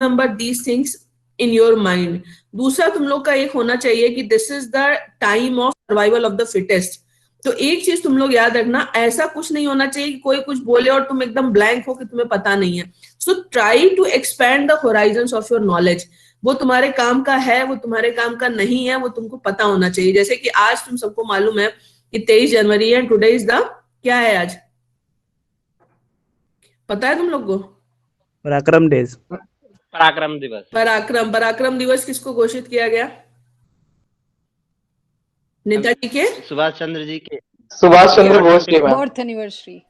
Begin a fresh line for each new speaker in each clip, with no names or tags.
Number these things in your mind. दूसरा तुम लोग का एक होना चाहिए कि this is the time of survival of the fittest. तो एक चीज तुम लोग याद रखना, ऐसा कुछ नहीं होना चाहिए कि कोई कुछ बोले और तुम एकदम ब्लैंक हो कि तुम्हें पता नहीं है। So try to expand the horizons of your knowledge. वो तुम्हारे काम का है, वो तुम्हारे काम का नहीं है, वो तुमको पता होना चाहिए। जैसे कि आज तुम सबको मालूम है कि 23 जनवरी है, टुडे इज द, क्या है आज, पता है तुम लोग को?
पराक्रम डेज।
पराक्रम दिवस।
पराक्रम दिवस किसको घोषित किया गया? नेताजी के,
सुभाष चंद्र जी के,
सुभाष चंद्र बोस के
बर्थ एनिवर्सरी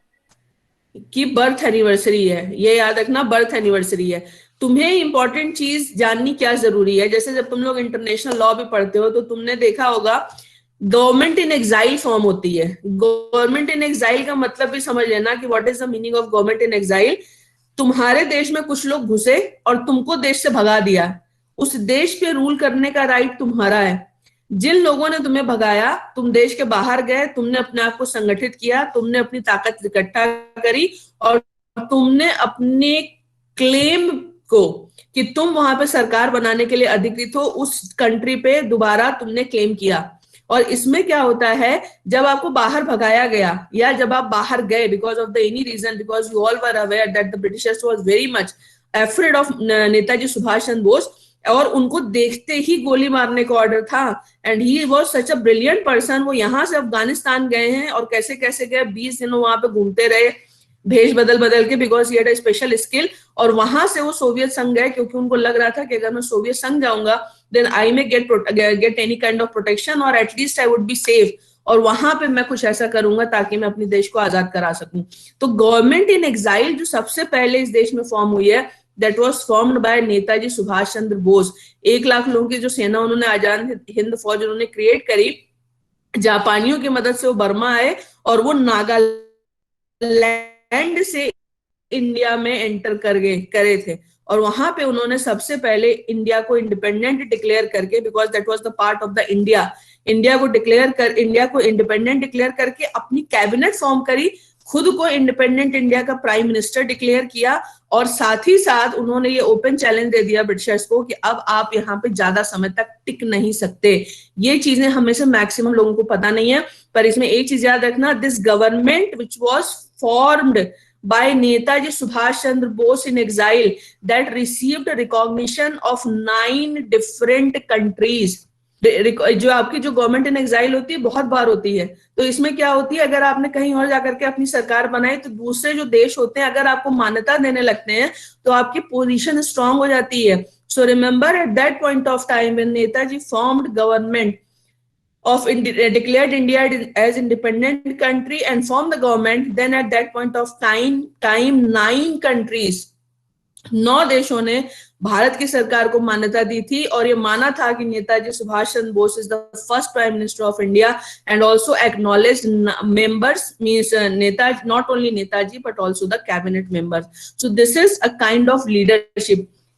की बर्थ एनिवर्सरी है। ये याद रखना, बर्थ एनिवर्सरी है। तुम्हें इंपॉर्टेंट चीज जाननी क्या जरूरी है, जैसे जब तुम लोग इंटरनेशनल लॉ भी पढ़ते हो तो तुमने देखा होगा गवर्नमेंट इन एग्जाइल फॉर्म होती है। गवर्नमेंट इन एग्जाइल का मतलब भी समझ लेना कि what is the meaning of government in exile. तुम्हारे देश में कुछ लोग घुसे और तुमको देश से भगा दिया, उस देश पे रूल करने का राइट तुम्हारा है। जिन लोगों ने तुम्हें भगाया, तुम देश के बाहर गए, तुमने अपने आप को संगठित किया, तुमने अपनी ताकत इकट्ठा करी और तुमने अपने क्लेम को कि तुम वहां पे सरकार बनाने के लिए अधिकृत हो, उस कंट्री पे दोबारा तुमने क्लेम किया। और इसमें क्या होता है, जब आपको बाहर भगाया गया या जब आप बाहर गए because of the any reason, because you all were aware that the Britishers was very much afraid of Netaji Subhash Chandra Bose, और उनको देखते ही गोली मारने का ऑर्डर था। And he was such a brilliant person. वो यहाँ से अफगानिस्तान गए हैं और कैसे कैसे गए, 20 दिनों वहां पे घूमते रहे भेष बदल बदल के, because he had a special skill. और वहां से वो सोवियत संघ गए क्योंकि उनको लग रहा था कि अगर मैं सोवियत संघ जाऊंगा then I may get any kind of protection और at least I would be safe, और वहां पे मैं कुछ ऐसा करूंगा ताकि मैं अपने देश को आजाद करा सकूं। तो गवर्नमेंट इन एग्जाइल जो सबसे पहले इस देश में फॉर्म हुई है, that was formed by Netaji Subhash Chandra Bose. 1 lakh लोगों की जो सेना उन्होंने आजाद हिंद फौज उन्होंने क्रिएट करी, जापानियों की मदद से वो बर्मा आए और वो नागालैंड से इंडिया में एंटर करे थे। और वहां पे उन्होंने सबसे पहले इंडिया को इंडिपेंडेंट डिक्लेयर करके, because that was the part of the India को इंडिपेंडेंट डिक्लेयर करके अपनी कैबिनेट फॉर्म करी, खुद को इंडिपेंडेंट इंडिया का प्राइम मिनिस्टर डिक्लेयर किया, और साथ ही साथ उन्होंने ये ओपन चैलेंज दे दिया ब्रिटिशर्स को कि अब आप यहाँ पे ज्यादा समय तक टिक नहीं सकते। ये चीजें हमेशा मैक्सिमम लोगों को पता नहीं है, पर इसमें एक चीज याद रखना, this government which was formed by Netaji Subhash Chandra Bose in exile that received recognition of 9 different countries। जो आपकी जो गवर्नमेंट इन एग्जाइल होती है बहुत बार होती है, तो इसमें क्या होती है, अगर आपने कहीं और जाकर के अपनी सरकार बनाई तो दूसरे जो देश होते हैं अगर आपको मान्यता देने लगते हैं तो आपकी पोजीशन स्ट्रांग हो जाती है। So remember at that point of time when Netaji formed government declared India as independent country and formed the government, then at that point of time 9 countries, 9 देशों ने भारत की सरकार को मान्यता दी थी, और ये माना था कि Netaji Subhash Chandra Bose is the first prime minister of India and also acknowledged members means Netaji, not only Netaji but also the cabinet members. So this is a kind of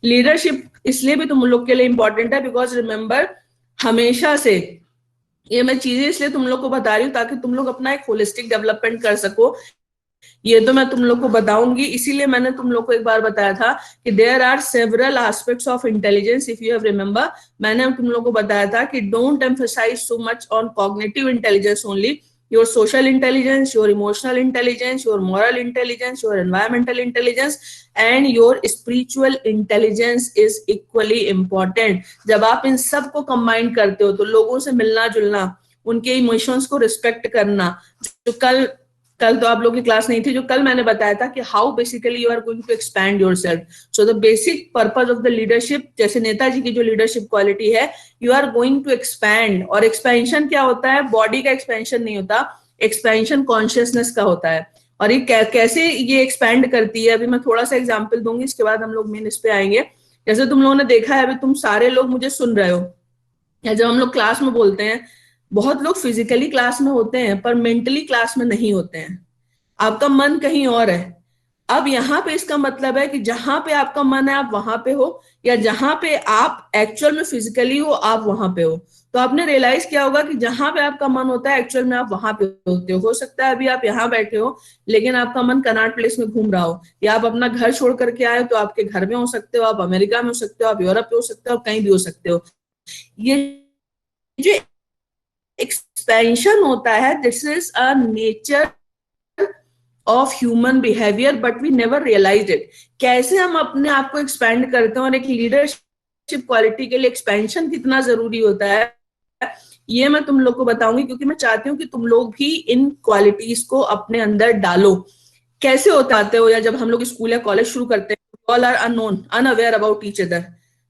leadership इसलिए भी तुम लोग के लिए इंपॉर्टेंट है, बिकॉज रिमेंबर हमेशा से ये मैं चीजें इसलिए तुम लोग को बता रही हूँ ताकि तुम लोग अपना एक होलिस्टिक डेवलपमेंट कर सको। ये तो मैं तुम लोग को बताऊंगी, इसीलिए मैंने तुम लोग को एक बार बताया था कि there are several aspects of intelligence. If you have remember, मैंने तुम लोग को बताया था कि don't emphasise so much on cognitive intelligence only, your social intelligence, your emotional intelligence, your moral intelligence, your environmental intelligence and your spiritual intelligence is equally important। जब आप इन सब को कंबाइन करते हो तो लोगों से मिलना जुलना, उनके इमोशंस को रिस्पेक्ट करना, जो कल तो आप लोग की क्लास नहीं थी, जो कल मैंने बताया था कि how basically you are going to expand yourself. So the basic purpose of the leadership, जैसे नेताजी की जो लीडरशिप क्वालिटी है, you are going to expand. और एक्सपेंशन क्या होता है, बॉडी का एक्सपेंशन नहीं होता, एक्सपेंशन कॉन्शियसनेस का होता है। और ये कैसे ये एक्सपैंड करती है, अभी मैं थोड़ा सा एग्जाम्पल दूंगी, इसके बाद हम लोग मेन इस पे आएंगे। जैसे तुम लोगों ने देखा है, अभी तुम सारे लोग मुझे सुन रहे हो, या जब हम लोग क्लास में बोलते हैं, बहुत लोग फिजिकली क्लास में होते हैं पर मेंटली क्लास में नहीं होते हैं, आपका मन कहीं और है। अब यहाँ पे इसका मतलब है कि जहां पे आपका मन है आप वहां पे हो, या जहां पे आप एक्चुअल में फिजिकली हो आप वहां पे हो। तो आपने रियलाइज किया होगा कि जहां पे आपका मन होता है एक्चुअल में आप वहां पे होते हो सकता है अभी आप यहाँ बैठे हो लेकिन आपका मन कनॉट प्लेस में घूम रहा हो, या आप अपना घर छोड़ करके आए तो आपके घर में हो सकते हो, आप अमेरिका में हो सकते हो, आप यूरोप में हो सकते हो, आप कहीं भी हो सकते हो। ये जो एक्सपेंशन होता है this is a nature of human behaviour but we never realise it. कैसे हम अपने आप को एक्सपेंड करते हैं और एक लीडरशिप क्वालिटी के लिए एक्सपेंशन कितना जरूरी होता है ये मैं तुम लोग को बताऊंगी, क्योंकि मैं चाहती हूँ कि तुम लोग भी इन क्वालिटीज को अपने अंदर डालो। कैसे होता आते हो, या जब हम लोग स्कूल या कॉलेज शुरू करते हैं all are unknown unaware about each other.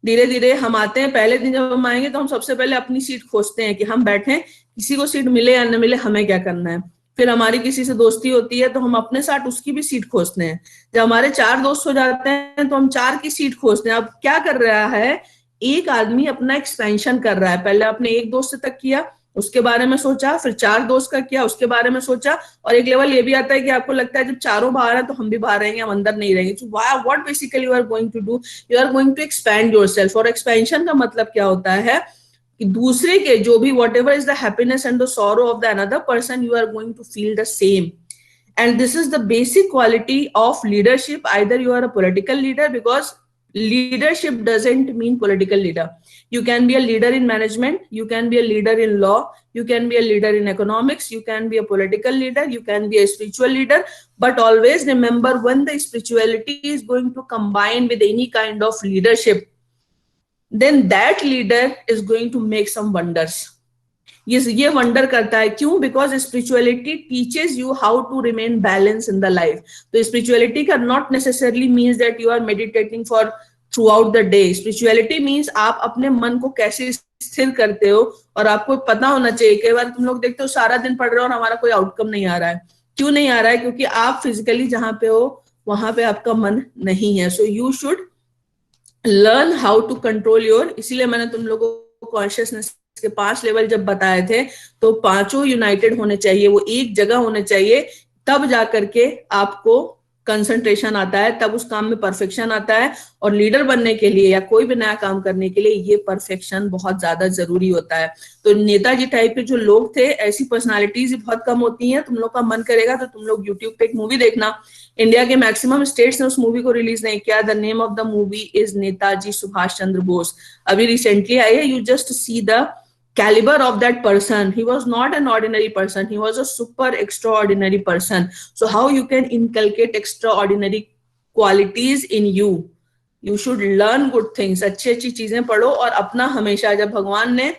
धीरे धीरे हम आते हैं, पहले दिन जब हम आएंगे तो हम सबसे पहले अपनी सीट खोजते हैं कि हम बैठे, किसी को सीट मिले या न मिले हमें क्या करना है। फिर हमारी किसी से दोस्ती होती है तो हम अपने साथ उसकी भी सीट खोजते हैं। जब हमारे 4 दोस्त हो जाते हैं तो हम 4 की सीट खोजते हैं। अब क्या कर रहा है, एक आदमी अपना एक्सपेंशन कर रहा है। पहले अपने एक दोस्त तक किया, उसके बारे में सोचा, फिर 4 दोस्त का किया, उसके बारे में सोचा, और एक लेवल ये भी आता है कि आपको लगता है जब चारों बाहर हैं तो हम भी बाहर रहेंगे, हम अंदर नहीं रहेंगे। तो what basically you are going to do, you are going to expand yourself. और एक्सपेंशन का मतलब क्या होता है कि दूसरे के जो भी whatever is the happiness and the sorrow of the another person you are going to feel the same. And this is the basic quality of leadership. Either you are a political leader, because leadership doesn't mean political leader. You can be a leader in management, you can be a leader in law, you can be a leader in economics, you can be a political leader, you can be a spiritual leader. But always remember, when the spirituality is going to combine with any kind of leadership, then that leader is going to make some wonders. ये wonder करता है। क्यों? Because spirituality teaches you how to remain balance in the life. तो spirituality का not necessarily means that you are meditating for throughout the day. Spirituality means आप अपने मन को कैसे स्थिर करते हो, और आपको पता होना चाहिए। कई बार तुम लोग देखते हो सारा दिन पढ़ रहे हो और हमारा कोई आउटकम नहीं आ रहा है। क्यों नहीं आ रहा है? क्योंकि आप फिजिकली जहां पे हो वहां पे आपका मन नहीं है। So you should learn how to control your. इसीलिए मैंने तुम लोगों को कॉन्शियसनेस के 5 लेवल जब बताए थे तो पांचों यूनाइटेड होने चाहिए, वो एक जगह होने चाहिए, तब जाकर के आपको कंसंट्रेशन आता है, तब उस काम में परफेक्शन आता है। और लीडर बनने के लिए या कोई भी नया काम करने के लिए ये परफेक्शन बहुत ज्यादा जरूरी होता है। तो नेताजी टाइप के जो लोग थे, ऐसी पर्सनालिटीज बहुत कम होती हैं। तुम लोग का मन करेगा तो तुम लोग यूट्यूब पे एक मूवी देखना, इंडिया के मैक्सिमम स्टेट्स ने उस मूवी को रिलीज नहीं किया। The name of the movie is Netaji Subhash Chandra Bose. अभी रिसेंटली आई है। You just see the caliber of that person. He was not an ordinary person, he was a super extraordinary person. So how you can inculcate extraordinary qualities in you? You should learn good things. अच्छी अच्छी चीजें पढ़ो, और अपना हमेशा, जब भगवान ने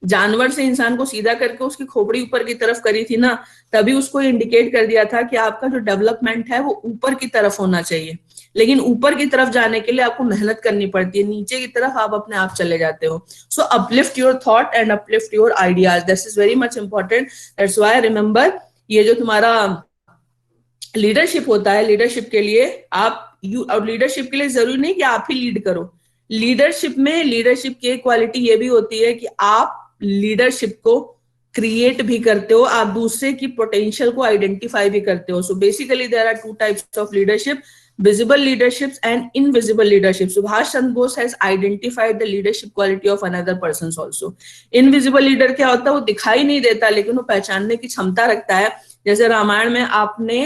जानवर से इंसान को सीधा करके उसकी खोपड़ी ऊपर की तरफ करी थी ना, तभी उसको इंडिकेट कर दिया था कि आपका जो डेवलपमेंट है वो ऊपर की तरफ होना चाहिए। लेकिन ऊपर की तरफ जाने के लिए आपको मेहनत करनी पड़ती है, नीचे की तरफ आप अपने आप चले जाते हो। So uplift your thought and uplift your ideas, this is very much important. That's why remember, ये जो तुम्हारा लीडरशिप होता है, लीडरशिप के लिए और लीडरशिप के लिए जरूरी नहीं कि आप ही लीड करो। लीडरशिप में लीडरशिप की क्वालिटी ये भी होती है कि आप लीडरशिप को क्रिएट भी करते हो, आप दूसरे की पोटेंशियल को आइडेंटिफाई भी करते हो। So basically there are 2 types of leadership, visible leaderships and invisible leadership. Subhash Chandra Bose has identified the leadership quality of another persons also. Invisible leader क्या होता है? वो दिखाई नहीं देता लेकिन वो पहचानने की क्षमता रखता है। जैसे रामायण में आपने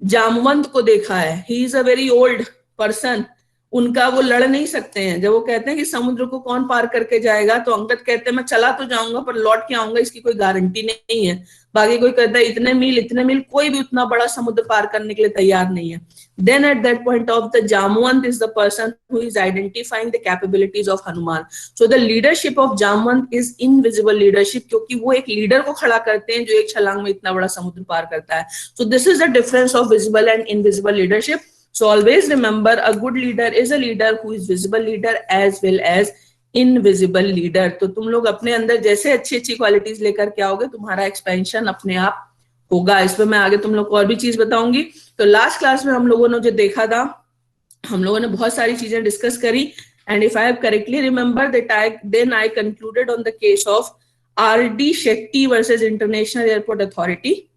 जामवंत को देखा है, he is a very old person, उनका वो लड़ नहीं सकते हैं। जब वो कहते हैं कि समुद्र को कौन पार करके जाएगा, तो अंगद कहते हैं मैं चला तो जाऊंगा पर लौट के आऊंगा इसकी कोई गारंटी नहीं है। बाकी कोई कहता है इतने मील, कोई भी उतना बड़ा समुद्र पार करने के लिए तैयार नहीं है। Then at that point of the Jamwant is the person who is identifying the capabilities of Hanuman. So the leadership of Jamwant is invisible leadership, क्योंकि वो एक लीडर को खड़ा करते हैं जो एक छलांग में इतना बड़ा समुद्र पार करता है। So this is the difference of visible and invisible leadership. So always remember, a good leader is a leader who is visible leader as well as invisible leader. तो तुम लोग अपने अंदर जैसे अच्छी अच्छी क्वालिटीज लेकर के आओगे, तुम्हारा एक्सपेंशन अपने आप होगा। इस पर मैं आगे तुम लोग को और भी चीज बताऊंगी। तो लास्ट क्लास में हम लोगों ने जो देखा था, हम लोगों ने बहुत सारी चीजें डिस्कस करी, and if I have correctly remember then I concluded on the case of R.D. Shetty versus International Airport Authority.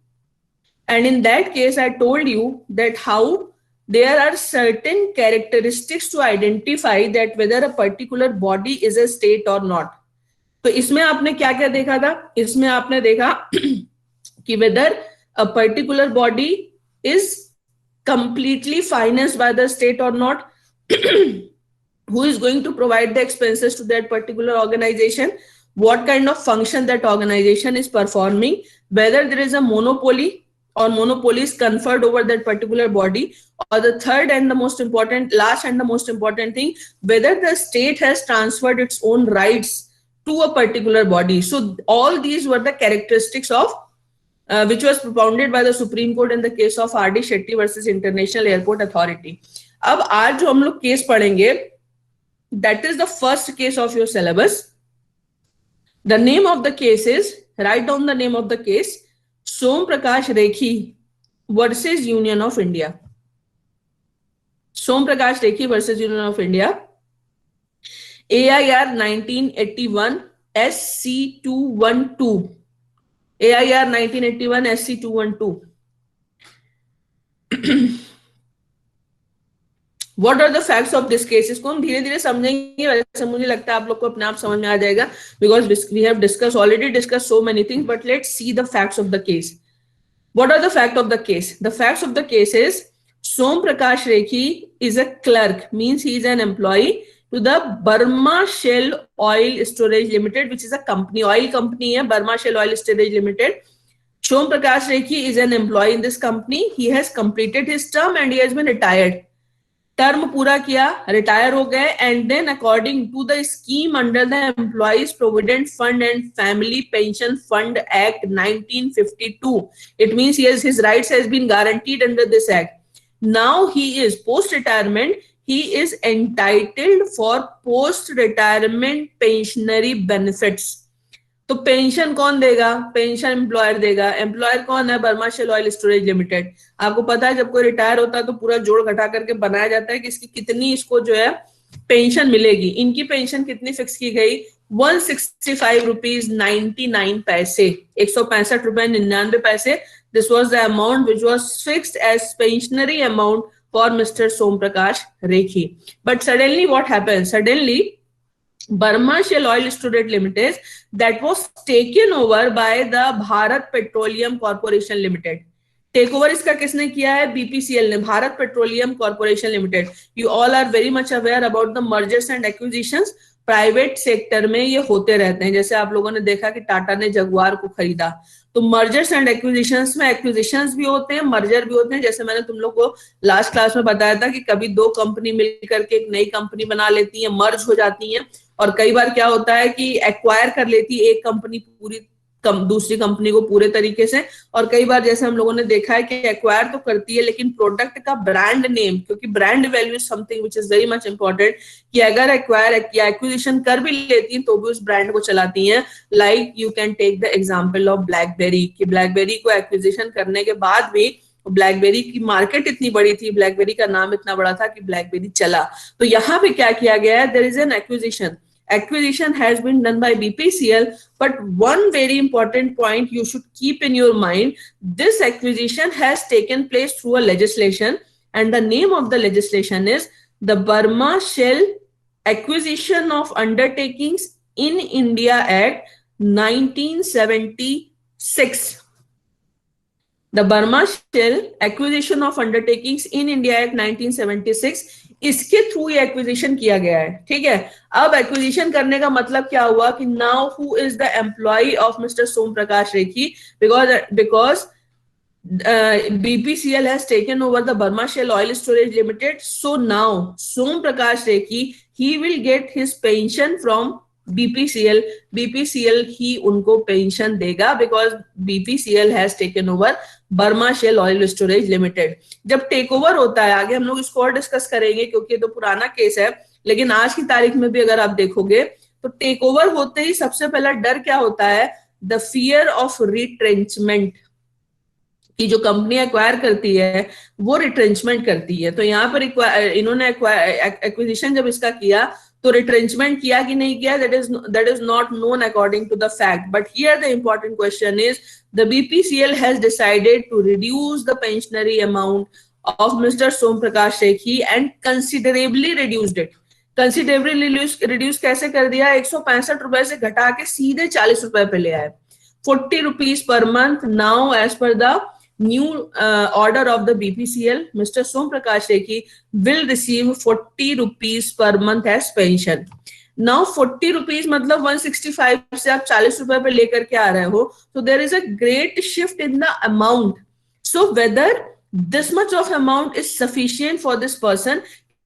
And in that case, I told you that how there are certain characteristics to identify that whether a particular body is a state or not. तो इसमें आपने क्या क्या देखा था? इसमें आपने देखा कि whether a particular body is completely financed by the state or not, who is going to provide the expenses to that particular organization, what kind of function that organization is performing, whether there is a monopoly or monopoly is conferred over that particular body, or the third and the most important, last and the most important thing, whether the state has transferred its own rights to a particular body. So all these were the characteristics of which was propounded by the Supreme Court in the case of R.D. Shetty versus International Airport Authority. अब आज जो हम लोग case पढ़ेंगे, that is the first case of your syllabus. The name of the case is, write down the name of the case, Som Prakash Rekhi versus Union of India. Som Prakash Rekhi versus Union of India. AIR 1981 SC212. AIR 1981 SC212. What are the facts of this case? इसको हम धीरे धीरे समझेंगे, वैसे मुझे लगता है आप लोग को अपने आप समझ में आ जाएगा, because we have already discussed so many things, but let's see the facts of the case. What are the facts of the case? The facts of the case is Som Prakash Rekhi is a clerk, means he is an employee to the Burma Shell Oil Storage Limited, which is a company, oil company है, Burma Shell Oil Storage Limited. Som Prakash Rekhi is an employee in this company. He has completed his term and he has been retired. Term पूरा किया, retire हो गए, and then according to the scheme under the employees provident fund and family pension fund act 1952, it means his rights has been guaranteed under this act. Now he is post retirement, he is entitled for post retirement pensionary benefits. तो pension कौन देगा? Pension employer देगा. Employer कौन है? Burmah Shell oil storage limited. आपको पता है जब कोई रिटायर होता है तो पूरा जोड़ घटा करके बनाया जाता है कि इसकी कितनी इसको जो है पेंशन मिलेगी. इनकी पेंशन कितनी फिक्स की गई? 165 रुपीज 99 पैसे, 165 रुपए 99 पैसे. This was the amount which was fixed as pensionary amount for Mr. Som Prakash Rekhi. But suddenly what happened? Suddenly Burma Shell Oil Storage Limited, that was taken over by the Bharat Petroleum Corporation Limited. Take over इसका किसने किया है? BPCL ने, Bharat petroleum corporation limited. You all are very much aware about the mergers and acquisitions. Private sector में ये होते रहते हैं. जैसे आप लोगों ने देखा कि टाटा ने जगुआर को खरीदा, तो मर्जर्स एंड एक्विजिशंस में एक्विजिशंस भी होते हैं, मर्जर भी होते हैं. जैसे मैंने तुम लोग को लास्ट क्लास में बताया था कि कभी दो कंपनी मिलकर के एक नई कंपनी बना लेती है, मर्ज हो जाती है. और कई बार क्या होता है कि एक्वायर कर लेती है एक कंपनी पूरी दूसरी कंपनी को पूरे तरीके से. और कई बार जैसे हम लोगों ने देखा है कि एक्वायर तो करती है लेकिन प्रोडक्ट का ब्रांड नेम, क्योंकि brand value is something which is very much important, कि अगर एक्वायर या एक्विजिशन कर भी लेती है तो भी उस ब्रांड को चलाती हैं. Like you can take the example of BlackBerry, कि ब्लैकबेरी को एक्विजिशन करने के बाद भी ब्लैकबेरी की मार्केट इतनी बड़ी थी, ब्लैकबेरी का नाम इतना बड़ा था कि ब्लैकबेरी चला. तो यहाँ पे क्या किया गया है? There is an acquisition. Acquisition has been done by BPCL, but one very important point you should keep in your mind: this acquisition has taken place through a legislation, and the name of the legislation is the Burma Shell Acquisition of Undertakings in India Act 1976. The Burma Shell Acquisition of Undertakings in India Act 1976, इसके through ये acquisition किया गया है. ठीक है. अब acquisition करने का मतलब क्या हुआ कि now who is the employ of mister Som Prakash Rekhi, because BPCL has taken over the Burma Shell Oil Storage Limited. So now Som Prakash Rekhi, he will get his pension from BPCL. BPCL ही उनको pension देगा because BPCL has taken over Burma Shell Oil Storage Limited. जब take over होता है, आगे हम लोग इसको और डिस्कस करेंगे क्योंकि ये तो पुराना केस है, लेकिन आज की तारीख में भी अगर आप देखोगे तो टेक ओवर होते ही सबसे पहला डर क्या होता है? द फियर ऑफ रिट्रेंचमेंट, कि जो कंपनी एक्वायर करती है वो रिट्रेंचमेंट करती है. तो यहाँ पर इन्होंने एक्विजिशन जब इसका किया तो रिट्रेंचमेंट किया कि नहीं किया, that is not known according to the fact. But here the important question is the BPCL has decided to reduce the pensionary amount of Mr. Som Prakash Rekhi and considerably reduced it. Considerably reduce कैसे कर दिया? 165 रुपए से घटा के सीधे 40 रुपए पे ले आए, 40 rupees per month. Now, as per the new order of the BPCL, Mr. Som Prakash Rekhi will receive 40 rupees per month as pension. Now 40 rupees मतलब 165 से आप 40 रुपए पे लेकर के आ रहे हो, so there is a great shift in the amount. So whether this much of amount is sufficient for this person,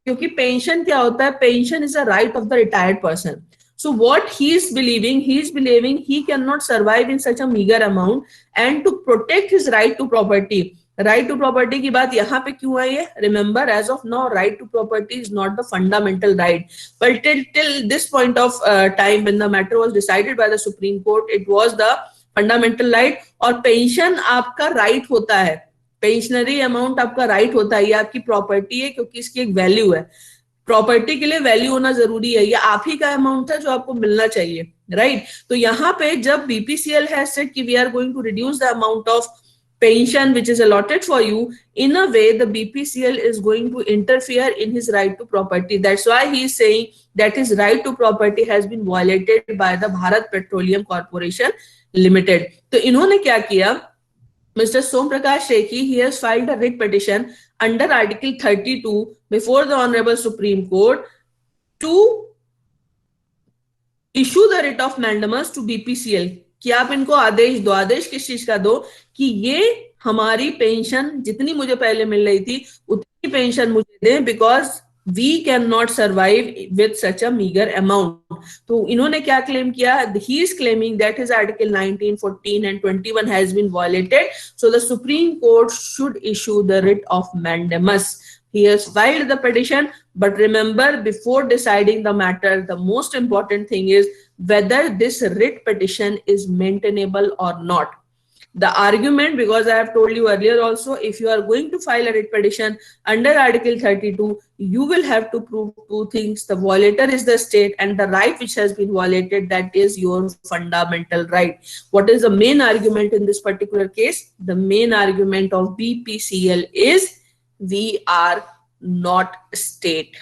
क्योंकि पेंशन क्या होता है? Pension is a right of the retired person. So what he is believing he cannot survive in such a meager amount, and to protect his right to property. Right to property की बात यहाँ पे क्यों आई है? Remember, as of now, right to property is not the fundamental right. But till this point of time, when the matter was decided by the Supreme Court, it was the fundamental right. और pension आपका right होता है, pensionary amount आपका right होता है, ये आपकी property है, क्योंकि इसकी एक वैल्यू है. प्रॉपर्टी के लिए वैल्यू होना जरूरी है, ये आप ही का अमाउंट है जो आपको मिलना चाहिए, राइट? तो यहाँ पे जब बीपीसीएल हैज सेड कि we are going to reduce the amount of pension which is allotted for you, in a way the BPCL is going to interfere in his right to property. That's why he is saying that his right to property has been violated by the Bharat Petroleum Corporation Limited. तो इन्होंने क्या किया? Mr. Som Prakash Rekhi, he has filed a writ petition under Article 32 before the Honorable Supreme Court to issue the writ of mandamus to BPCL कि आप इनको आदेश दो. आदेश किस चीज का दो? कि ये हमारी पेंशन जितनी मुझे पहले मिल रही थी उतनी पेंशन मुझे दें, because we can not survive with such a meagre amount. तो इन्होंने क्या क्लेम किया? He is claiming that his article 19, 14 and 21 has been violated, so the supreme court should issue the writ of mandamus. He has filed the petition, but remember, before deciding the matter, the most important thing is whether this writ petition is maintainable or not. The argument, because I have told you earlier also, if you are going to file a writ petition under Article 32, you will have to prove two things. The violator is the state, and the right which has been violated, that is your fundamental right. What is the main argument in this particular case? The main argument of BPCL is we are not state.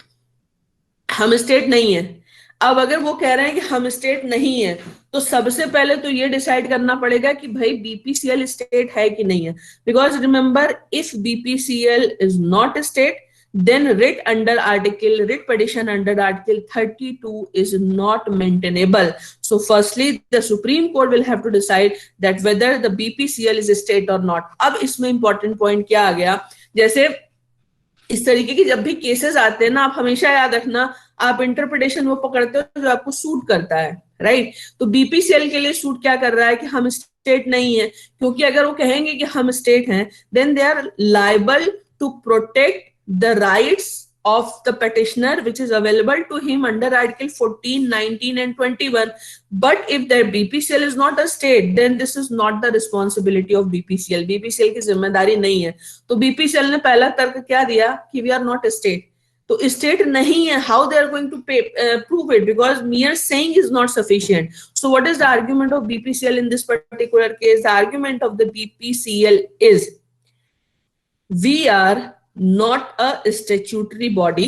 हम state नहीं है. अब अगर वो कह रहे हैं कि हम स्टेट नहीं है, तो सबसे पहले तो ये डिसाइड करना पड़ेगा कि भाई बीपीसीएल स्टेट है कि नहीं है. Because remember, if BPCL is not state, then writ petition under Article 32 is not maintainable. So firstly, the Supreme Court will have to decide that whether the BPCL is a state or not. अब इसमें important point क्या आ गया? जैसे इस तरीके की जब भी केसेस आते हैं ना, आप हमेशा याद रखना, आप इंटरप्रिटेशन वो पकड़ते हो जो आपको सूट करता है, राइट? तो बीपीसीएल के लिए सूट क्या कर रहा है कि हम स्टेट नहीं है, क्योंकि अगर वो कहेंगे कि हम स्टेट हैं, then they are liable to protect the rights of the petitioner which is available to him under Article 14, 19 and 21. But if their BPCL is not a state, then this is not the responsibility of BPCL. BPCL की जिम्मेदारी नहीं है. तो BPCL ने पहला तर्क क्या दिया कि we are not a state. तो स्टेट नहीं है, how they are going to prove it? Because mere saying is not sufficient. So what is the argument of BPCL in this particular case? The argument of the BPCL is we are not a statutory body.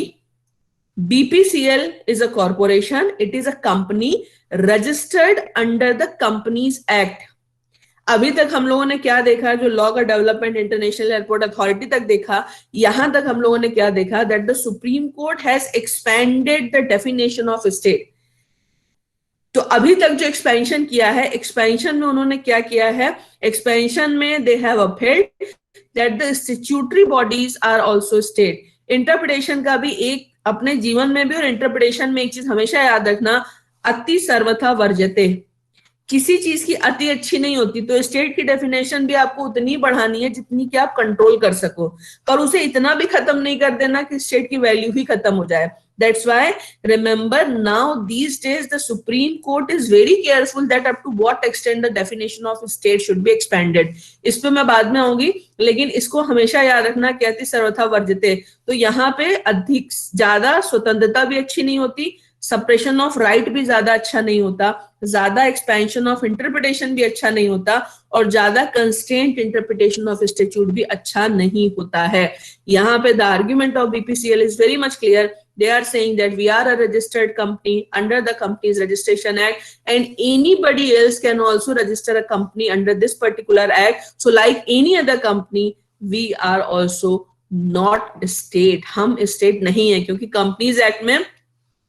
BPCL is a corporation. It is a company registered under the Companies Act. अभी तक हम लोगों ने क्या देखा? जो law का development international airport authority तक देखा, यहां तक हम लोगों ने क्या देखा? That the supreme court has expanded the definition of state. तो अभी तक जो एक्सपेंशन किया है, एक्सपेंशन में उन्होंने क्या किया है? एक्सपेंशन में they have upheld that the statutory bodies are also state. Interpretation का भी एक अपने जीवन में भी, और इंटरप्रिटेशन में एक चीज हमेशा याद रखना, अति सर्वथा वर्जते. किसी चीज की अति अच्छी नहीं होती. तो स्टेट की डेफिनेशन भी आपको उतनी बढ़ानी है जितनी कि आप कंट्रोल कर सको, पर उसे इतना भी खत्म नहीं कर देना कि स्टेट की वैल्यू ही खत्म हो जाए. That's why, remember, now these days the Supreme Court is very careful that up to what extent the definition of state should be expanded. इस पे मैं बाद में आऊंगी, लेकिन इसको हमेशा याद रखना, कहती सर्वथा वर्जते. तो यहाँ पे अधिक ज्यादा स्वतंत्रता भी अच्छी नहीं होती, सप्रेशन ऑफ राइट भी ज्यादा अच्छा नहीं होता, ज्यादा एक्सपेंशन ऑफ इंटरप्रिटेशन भी अच्छा नहीं होता, और ज्यादा कंस्ट्रेंट इंटरप्रिटेशन ऑफ स्टैट्यूट भी अच्छा नहीं होता है. यहाँ पे the argument of BPCL is very much clear they are saying that we are a registered company under the Companies Registration Act, and anybody else can also register a company under this particular act. So like any other company, we are also not state. हम state नहीं है, क्योंकि Companies Act में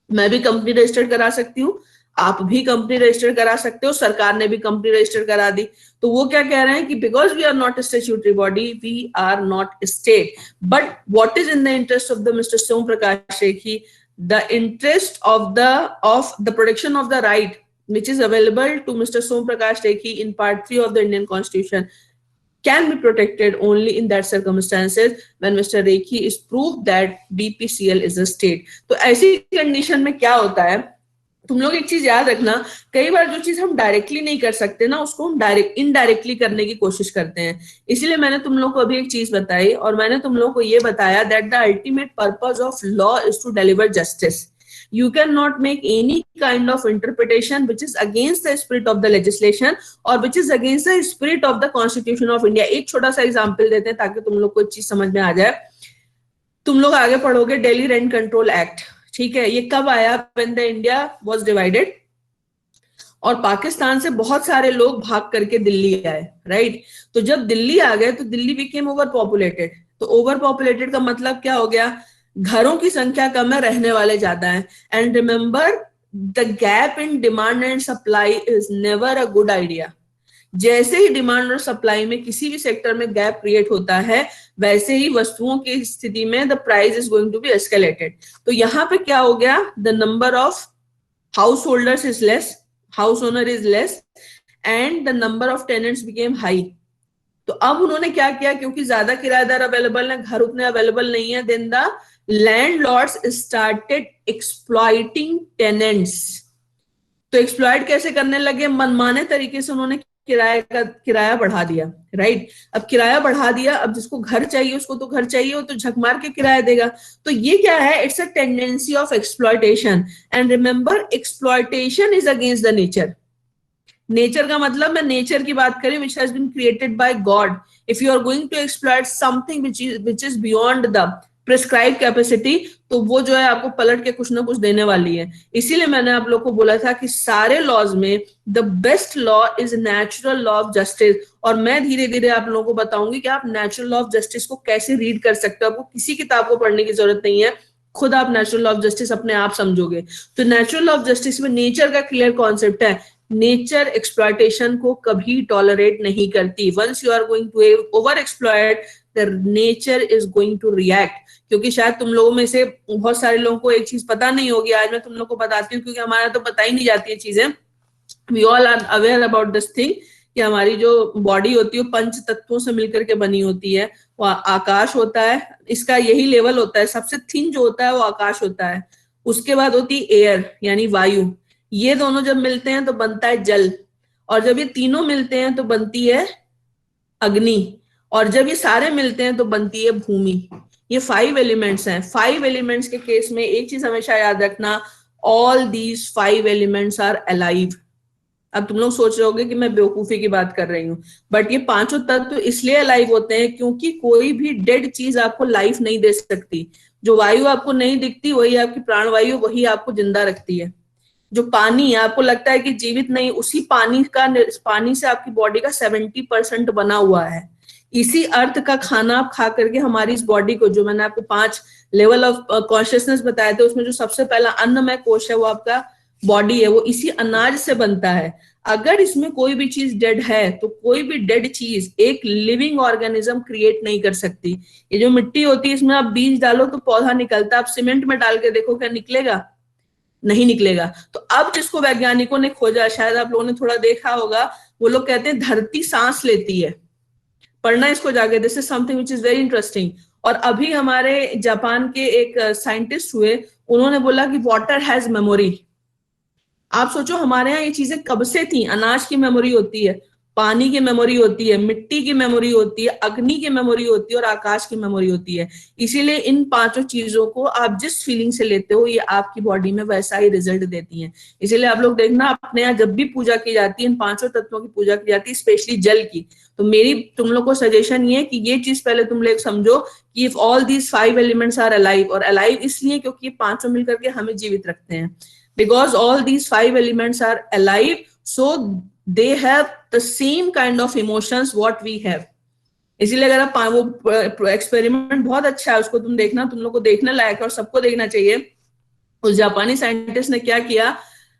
मैं भी company registered करा सकती हूँ, आप भी कंपनी रजिस्टर करा सकते हो, सरकार ने भी कंपनी रजिस्टर करा दी। तो वो क्या कह रहे हैं कि because we are not statutory body, we are not state, but what is in the interest of the mister Som Prakash Shekhi, the interest of the protection of the right which is available to Mr. Som Prakash Rekhi in Part 3 of the Indian Constitution can be protected only in that circumstances when Mr. Rekhi is proved that BPCL is a state. तो ऐसी condition में क्या होता है, तुम लोग एक चीज याद रखना, कई बार जो चीज हम डायरेक्टली नहीं कर सकते ना, उसको हम इनडायरेक्टली करने की कोशिश करते हैं। इसलिए मैंने तुम लोग को अभी एक चीज बताई, और मैंने तुम लोग को ये बताया that the ultimate purpose of law is to deliver justice. You cannot make any kind of interpretation which is against the spirit of the legislation or which is against the spirit of the Constitution of India. एक छोटा सा example देते हैं ताकि तुम लोग को चीज समझ में आ जाए। तुम लोग आगे पढ़ोगे दिल्ली रेंट कंट्रोल एक्ट, ठीक है, ये कब आया? when the India was divided, और पाकिस्तान से बहुत सारे लोग भाग करके दिल्ली आए, राइट? तो जब दिल्ली आ गए तो दिल्ली बिकेम ओवर पॉपुलेटेड। तो ओवर पॉपुलेटेड का मतलब क्या हो गया? घरों की संख्या कम है, रहने वाले ज्यादा हैं। And remember the gap in demand and supply is never a good idea. जैसे ही डिमांड और सप्लाई में किसी भी सेक्टर में गैप क्रिएट होता है, वैसे ही वस्तुओं की स्थिति में the price is going to be escalated. तो यहाँ पे क्या हो गया? The number of householders is less, house owner is less, and the number of tenants became high. तो अब उन्होंने क्या किया, क्योंकि ज्यादा किराएदार अवेलेबल है, घर उतने अवेलेबल नहीं है, then the landlords started exploiting tenants. तो एक्सप्लॉइट कैसे करने लगे? मनमाने तरीके से उन्होंने किराया बढ़ा दिया, राइट? अब किराया बढ़ा दिया, अब जिसको घर चाहिए उसको तो घर चाहिए, वो तो झक मार के किराया देगा। तो ये क्या है? It's a tendency of exploitation. And remember, exploitation is against the nature. Nature का मतलब, मैं नेचर की बात करी which has been created by God. If you are going to exploit something which is beyond the prescribed capacity, तो वो जो है आपको पलट के कुछ ना कुछ देने वाली है। इसीलिए मैंने आप लोग को बोला था कि सारे लॉज में the best law is natural law of justice. और मैं धीरे धीरे आप लोगों को बताऊंगी कि आप नेचुरल लॉ ऑफ जस्टिस को कैसे रीड कर सकते हो। आपको किसी किताब को पढ़ने की जरूरत नहीं है, खुद आप नेचुरल लॉ ऑफ जस्टिस अपने आप समझोगे। तो नेचुरल लॉ ऑफ जस्टिस में नेचर का क्लियर कॉन्सेप्ट है, नेचर एक्सप्लॉइटेशन को कभी टॉलरेट नहीं करती। Once you are going to over exploit, the nature is going to react. क्योंकि शायद तुम लोगों में से बहुत सारे लोगों को एक चीज पता नहीं होगी, आज मैं तुम लोगों को बताती हूँ, क्योंकि हमारा तो पता ही नहीं जाती है चीजें। We all are aware about this thing कि हमारी जो बॉडी होती है वो पंच तत्वों से मिलकर के बनी होती है। वो आकाश होता है, इसका यही लेवल होता है, सबसे थिन जो होता है वो आकाश होता है। उसके बाद होती है एयर यानी वायु, ये दोनों जब मिलते हैं तो बनता है जल, और जब ये तीनों मिलते हैं तो बनती है अग्नि, और जब ये सारे मिलते हैं तो बनती है भूमि। ये 5 एलिमेंट्स हैं। 5 एलिमेंट्स के केस में एक चीज हमेशा याद रखना, all these 5 elements are alive. अब तुम लोग सोच रहे होगे कि मैं बेवकूफी की बात कर रही हूँ, बट ये पांचों तत्व इसलिए अलाइव होते हैं क्योंकि कोई भी डेड चीज आपको लाइफ नहीं दे सकती। जो वायु आपको नहीं दिखती वही आपकी प्राणवायु, वही आपको जिंदा रखती है। जो पानी है, आपको लगता है कि जीवित नहीं, उसी पानी से आपकी बॉडी का 70% बना हुआ है। इसी अर्थ का खाना आप खा करके हमारी इस बॉडी को, जो मैंने आपको 5 लेवल ऑफ कॉन्शियसनेस बताए थे, उसमें जो सबसे पहला अन्नमय कोश है वो आपका बॉडी है, वो इसी अनाज से बनता है। अगर इसमें कोई भी चीज डेड है तो कोई भी डेड चीज एक लिविंग ऑर्गेनिज्म क्रिएट नहीं कर सकती। ये जो मिट्टी होती है, इसमें आप बीज डालो तो पौधा निकलता है, आप सीमेंट में डाल के देखो क्या निकलेगा? नहीं निकलेगा। तो अब जिसको वैज्ञानिकों ने खोजा, शायद आप लोगों ने थोड़ा देखा होगा, वो लोग कहते हैं धरती सांस लेती है। पढ़ना इसको जाके, this is something which is very interesting. और अभी हमारे जापान के एक साइंटिस्ट हुए, उन्होंने बोला कि वाटर हैज मेमोरी। आप सोचो हमारे यहाँ ये चीजें कब से थी, अनाज की मेमोरी होती है, पानी की मेमोरी होती है, मिट्टी की मेमोरी होती है, अग्नि की मेमोरी होती है और आकाश की मेमोरी होती है। इसीलिए इन पांचों चीजों को आप जिस फीलिंग से लेते हो ये आपकी बॉडी में वैसा ही रिजल्ट देती हैं। इसीलिए आप लोग देखना अपने यहाँ जब भी पूजा की जाती है, इन पांचों तत्वों की पूजा की जाती है, स्पेशली जल की, तो मेरी तुम लोग को सजेशन ये है कि ये चीज पहले तुम लोग समझो कि if all these 5 elements are alive, और अलाइव इसलिए क्योंकि ये पांचों मिलकर के हमें जीवित रखते हैं, because all these 5 elements are alive, so they have the same kind of emotions what we have। इसीलिए अगर आप वो एक्सपेरिमेंट बहुत अच्छा है, उसको तुम देखना, तुम लोग को देखने लायक है और सबको देखना चाहिए। उस जापानी साइंटिस्ट ने क्या किया,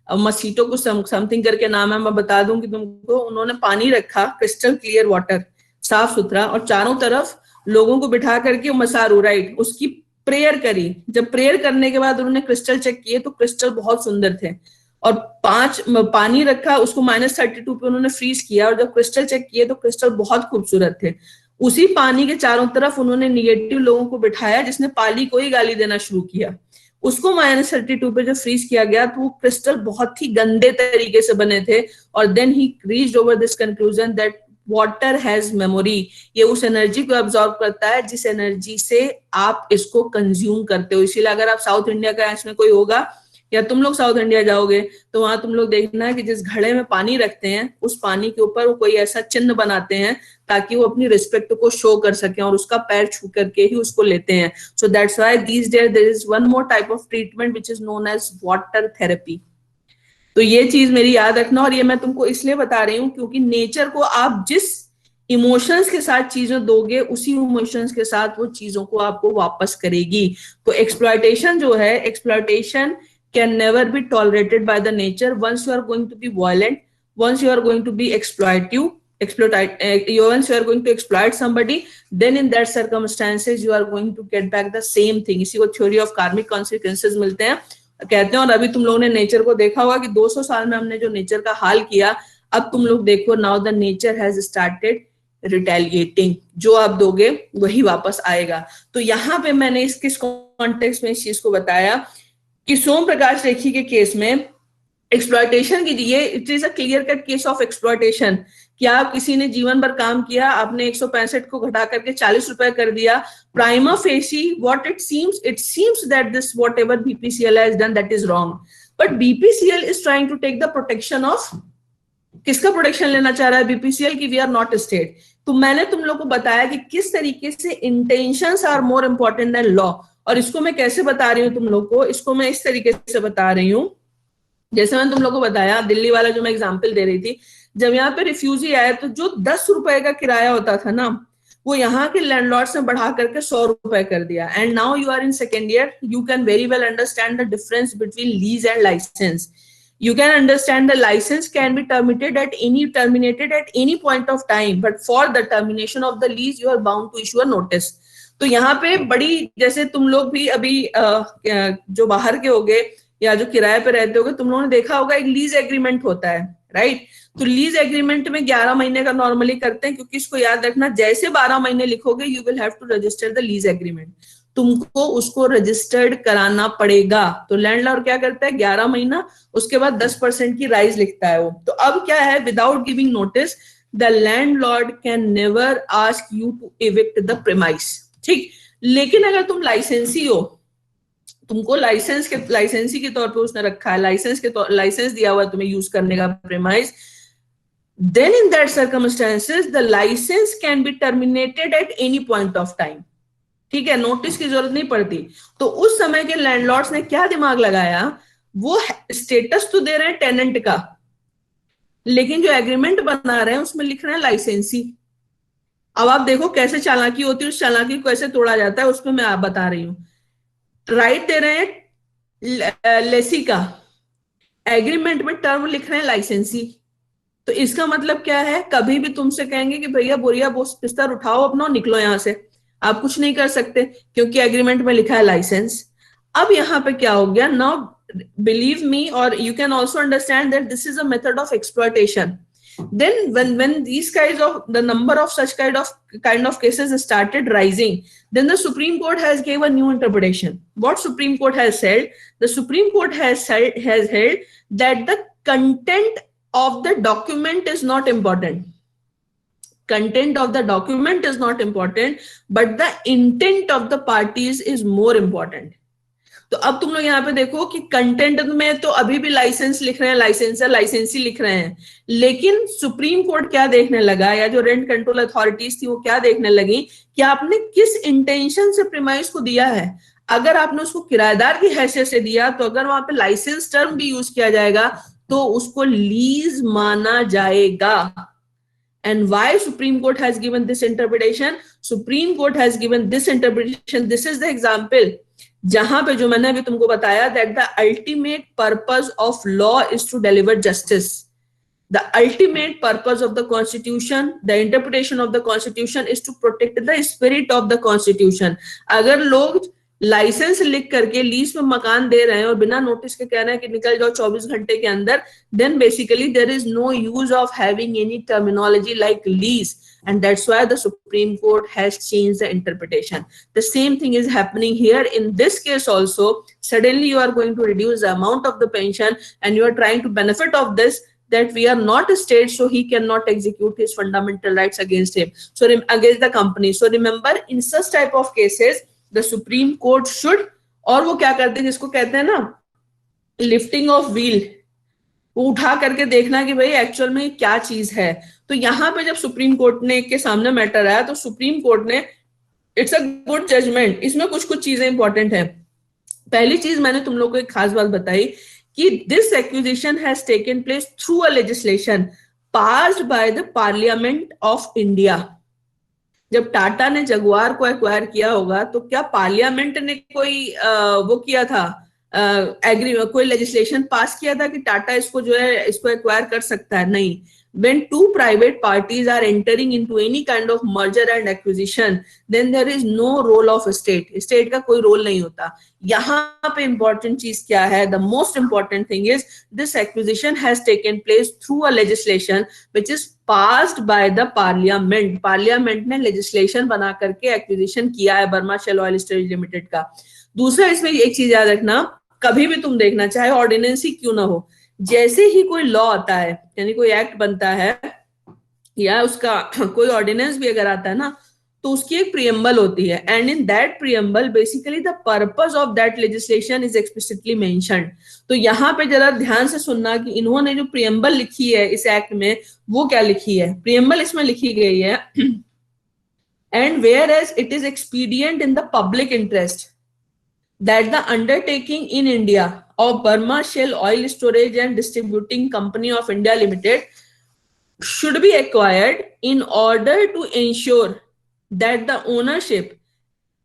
मस्कीटो को समथिंग करके नाम है, मैं बता दूंगी तुमको। उन्होंने पानी रखा, क्रिस्टल क्लियर वाटर, साफ सुथरा, और चारों तरफ लोगों को बिठा करके मसारू, राइट, उसकी प्रेयर करी। जब प्रेयर करने के बाद उन्होंने क्रिस्टल चेक किए तो क्रिस्टल बहुत सुंदर थे, और 5 पानी रखा, उसको -32 पे उन्होंने फ्रीज किया, और जब क्रिस्टल चेक किए तो क्रिस्टल बहुत खूबसूरत थे। उसी पानी के चारों तरफ उन्होंने निगेटिव लोगों को बिठाया जिसने पानी को ही गाली देना शुरू किया, उसको -32 पे जब फ्रीज किया गया तो वो क्रिस्टल बहुत ही गंदे तरीके से बने थे। और then he reached over this conclusion that water has memory. ये उस एनर्जी को अब्सॉर्ब करता है जिस एनर्जी से आप इसको कंज्यूम करते हो। इसीलिए अगर आप साउथ इंडिया का इसमें कोई होगा या तुम लोग साउथ इंडिया जाओगे तो वहां तुम लोग देखना है कि जिस घड़े में पानी रखते हैं उस पानी के ऊपर वो कोई ऐसा चिन्ह बनाते हैं ताकि वो अपनी रिस्पेक्ट को शो कर सके और उसका पैर छू करके ही उसको लेते हैं। So that's why these days there is one more type of treatment which is known as water therapy. तो ये चीज मेरी याद रखना, और ये मैं तुमको इसलिए बता रही हूँ क्योंकि नेचर को आप जिस इमोशंस के साथ चीजें दोगे उसी इमोशंस के साथ वो चीजों को आपको वापस करेगी। तो एक्सप्लॉयटेशन जो है, exploitation can never be tolerated by the nature। Once you are going to be violent, once you are going to be once you are going to exploit somebody, then in that circumstances you are going to get back the same thing। इसी को theory of कार्मिक consequences मिलते हैं, कहते हैं। और अभी तुम लोगों ने नेचर को देखा होगा कि 200 साल में हमने जो नेचर का हाल किया, अब तुम लोग देखो, now the nature has started retaliating. जो आप दोगे वही वापस आएगा। तो यहाँ पे मैंने इस किस कॉन्टेक्स्ट में इस चीज को बताया कि सोम प्रकाश रेखी के केस में एक्सप्लॉयटेशन की, ये it is a clear cut case of exploitation. कि आप किसी ने जीवन भर काम किया, आपने 165 को घटा करके 40 रुपए कर दिया, prima facie what it seems that this whatever BPCL has done that is wrong, but BPCL is trying to take the protection of, किसका प्रोटेक्शन लेना चाह रहा है बीपीसीएल की, वी आर नॉट स्टेट। तो मैंने तुम लोग को बताया कि किस तरीके से intentions are more important than law. और इसको मैं कैसे बता रही हूँ तुम लोग को, इसको मैं इस तरीके से बता रही हूँ, जैसे मैंने तुम लोग को बताया दिल्ली वाला जो मैं एग्जांपल दे रही थी, जब यहाँ पे रिफ्यूजी आया तो जो 10 रुपए का किराया होता था ना, वो यहाँ के लैंडलॉर्ड्स ने बढ़ा करके 100 रुपए कर दिया। And now you are in second year, you can very well understand the difference between lease and licence. You can understand the license can be terminated at any point of time, but for the termination of the lease you are bound to issue a notice। तो यहाँ पे बड़ी, जैसे तुम लोग भी अभी जो बाहर के होगे या जो किराए पे रहते होगे, तुम लोगों ने देखा होगा एक लीज एग्रीमेंट होता है, राइट। तो लीज एग्रीमेंट में 11 महीने का नॉर्मली करते हैं, क्योंकि इसको याद रखना, जैसे 12 महीने लिखोगे you will have to register the lease agreement, तुमको उसको रजिस्टर्ड कराना पड़ेगा। तो लैंडलॉर्ड क्या करता है, 11 महीना, उसके बाद 10% की राइज लिखता है वो। तो अब क्या है, without giving notice the landlord can never ask you to evict the premise, ठीक। लेकिन अगर तुम लाइसेंसी हो, तुमको लाइसेंसी के तौर पे उसने रखा है, लाइसेंस दिया हुआ है तुम्हें यूज करने का premise, then in that circumstances the license can be terminated at any point of time, ठीक है, नोटिस की जरूरत नहीं पड़ती। तो उस समय के लैंडलॉर्ड्स ने क्या दिमाग लगाया, वो स्टेटस तो दे रहे हैं टेनेंट का, लेकिन जो एग्रीमेंट बना रहे हैं उसमें लिख रहे हैं लाइसेंसी। अब आप देखो कैसे चालाकी होती है, उस चालाकी को कैसे तोड़ा जाता है, उसमें मैं आप बता रही हूँ। राइट दे रहे हैं लेसी का, एग्रीमेंट में टर्म लिख रहे हैं लाइसेंसी। तो इसका मतलब क्या है, कभी भी तुमसे कहेंगे कि भैया बोरिया बिस्तर उठाओ अपना, निकलो यहां से, आप कुछ नहीं कर सकते क्योंकि एग्रीमेंट में लिखा है लाइसेंस। अब यहाँ पे क्या हो गया, नाउ बिलीव मी, और you can also understand that this is a method of exploitation. Then when these kinds of, the number of such kind of cases started rising, then the Supreme Court has gave a new interpretation. What Supreme Court has said, the Supreme Court has held that the content of the document is not important. Content of the document is not important, but the intent of the parties is more important. तो अब तुम लोग यहाँ पे देखो कि content में तो अभी भी लाइसेंस लिख रहे हैं, लाइसेंसर लाइसेंसी लिख रहे हैं, लेकिन सुप्रीम कोर्ट क्या देखने लगा, या जो रेंट कंट्रोल अथॉरिटीज थी वो क्या देखने लगी कि आपने किस इंटेंशन से प्रीमाइस को दिया है। अगर आपने उसको किराएदार की हैसियत से दिया तो अगर वहां पे लाइसेंस टर्म भी यूज किया जाएगा तो उसको लीज माना जाएगा। And why Supreme Court has given this interpretation? Supreme Court has given this interpretation. This is the example जहां पे जो मैंने अभी तुमको बताया that the ultimate purpose of law is to deliver justice. The ultimate purpose of the Constitution, the interpretation of the Constitution is to protect the spirit of the Constitution. अगर लोग licence लिख करके लीज में मकान दे रहे हैं और बिना नोटिस के कह रहे हैं कि निकल जाओ 24 घंटे के अंदर, then basically there is no use of having any terminology like lease, and that's why the Supreme Court has changed the interpretation. The same thing is happening here in this case also. Suddenly you are going to reduce the amount of the pension and you are trying to benefit of this, that we are not a state, so he cannot execute his fundamental rights against him, so against the company. So remember, in such type of cases the Supreme Court should, और वो क्या करते हैं जिसको कहते हैं ना lifting of wheel, वो उठा करके देखना कि भाई एक्चुअल में क्या चीज है। तो यहाँ पे जब सुप्रीम कोर्ट ने के सामने मैटर आया तो सुप्रीम कोर्ट ने, इट्स अ गुड जजमेंट, इसमें कुछ कुछ चीजें इंपॉर्टेंट है। पहली चीज मैंने तुम लोग को एक खास बात बताई कि this acquisition has taken place through a legislation passed by the parliament of India. जब टाटा ने जगुआर को एक्वायर किया होगा तो क्या पार्लियामेंट ने कोई वो किया था, कोई लेजिस्लेशन पास किया था कि टाटा इसको जो है इसको एक्वायर कर सकता है? नहीं। When two private parties are entering into any kind of merger and acquisition, then there is no role of state. State का कोई रोल नहीं होता। यहाँ पे important चीज क्या है? The most important thing is this acquisition has taken place through a legislation which is passed by the parliament. Parliament ने legislation बना करके acquisition किया है Burmah Shell oil storage limited का। दूसरा इसमें एक चीज याद रखना, कभी भी तुम देखना चाहे ऑर्डिनेंस ही क्यों ना हो, जैसे ही कोई लॉ आता है यानी कोई एक्ट बनता है या उसका कोई ऑर्डिनेंस भी अगर आता है ना, तो उसकी एक प्रियम्बल होती है, and in that preamble basically the purpose of that legislation is explicitly mentioned. तो यहाँ पे जरा ध्यान से सुनना कि इन्होंने जो प्रियम्बल लिखी है इस एक्ट में वो क्या लिखी है। प्रियम्बल इसमें लिखी गई है, and whereas it is expedient in the public interest that the undertaking in India of Burma Shell Oil Storage and Distributing Company of India Limited should be acquired in order to ensure that the ownership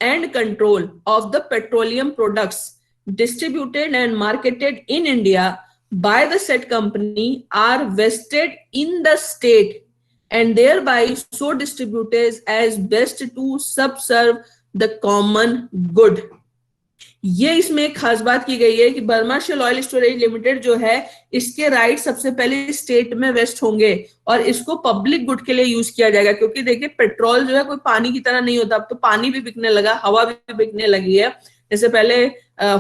and control of the petroleum products distributed and marketed in India by the said company are vested in the state and thereby so distributed as best to subserve the common good. ये इसमें एक खास बात की गई है कि Burmah Shell oil storage limited जो है इसके राइट सबसे पहले स्टेट में वेस्ट होंगे और इसको पब्लिक गुड के लिए यूज किया जाएगा। क्योंकि देखिए पेट्रोल जो है कोई पानी की तरह नहीं होता, अब तो पानी भी बिकने लगा, हवा भी बिकने लगी है। जैसे पहले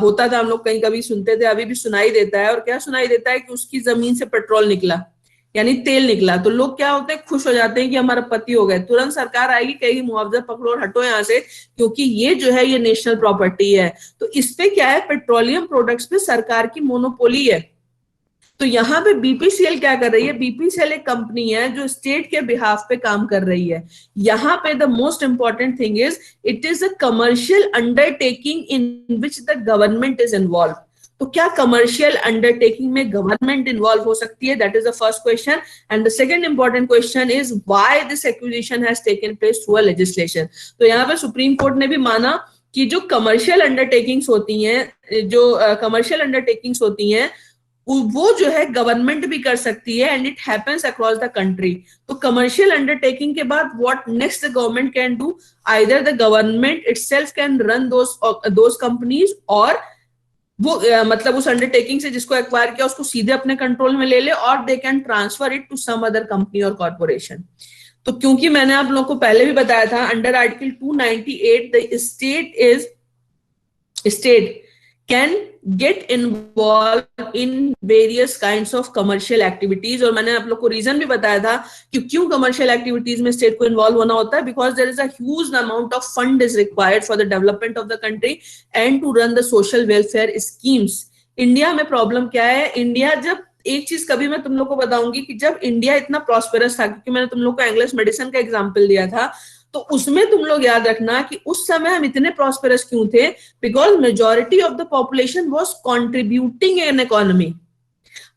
होता था, हम लोग कहीं कभी सुनते थे, अभी भी सुनाई देता है। और क्या सुनाई देता है कि उसकी जमीन से पेट्रोल निकला यानी तेल निकला, तो लोग क्या होते हैं, खुश हो जाते हैं कि हमारा पति हो गए। तुरंत सरकार आएगी, कहेगी मुआवजा पकड़ो और हटो यहाँ से, क्योंकि ये जो है ये नेशनल प्रॉपर्टी है। तो इस पे क्या है, पेट्रोलियम प्रोडक्ट्स पे सरकार की मोनोपोली है। तो यहाँ पे बीपीसीएल क्या कर रही है, बीपीसीएल एक कंपनी है जो स्टेट के बिहाफ पे काम कर रही है। यहाँ पे the most important thing is it is a commercial undertaking in which the government is involve. तो क्या कमर्शियल अंडरटेकिंग में गवर्नमेंट इन्वॉल्व हो सकती है? That is the first question. And the second important question is why this acquisition has taken place through a legislation. तो यहाँ पे supreme court ने भी माना कि जो कमर्शियल अंडरटेकिंग्स होती हैं, जो कमर्शियल अंडरटेकिंग्स होती हैं वो जो है गवर्नमेंट भी कर सकती है, and it happens across the country. तो कमर्शियल अंडरटेकिंग के बाद what next the government can do, either the government itself can run those companies, और वो मतलब उस अंडरटेकिंग से जिसको एक्वायर किया उसको सीधे अपने कंट्रोल में ले ले, और they can transfer it to some other company और कॉर्पोरेशन। तो क्योंकि मैंने आप लोगों को पहले भी बताया था, under article 298 the state can get involved in various kinds of commercial activities. और मैंने आप लोग को रीजन भी बताया था कि क्यों commercial activities में स्टेट को इन्वॉल्व होना होता है, because there is a huge amount of fund is required for the development of the country and to run the social welfare schemes. India में प्रॉब्लम क्या है, इंडिया जब एक चीज कभी मैं तुम लोग को बताऊंगी कि जब इंडिया इतना प्रॉस्पेरस था, क्योंकि मैंने तुम लोग को इंग्लिश मेडिसिन का एग्जांपल दिया था, तो उसमें तुम लोग याद रखना कि उस समय हम इतने प्रॉस्पेरस क्यों थे, because majority of the population was contributing in economy.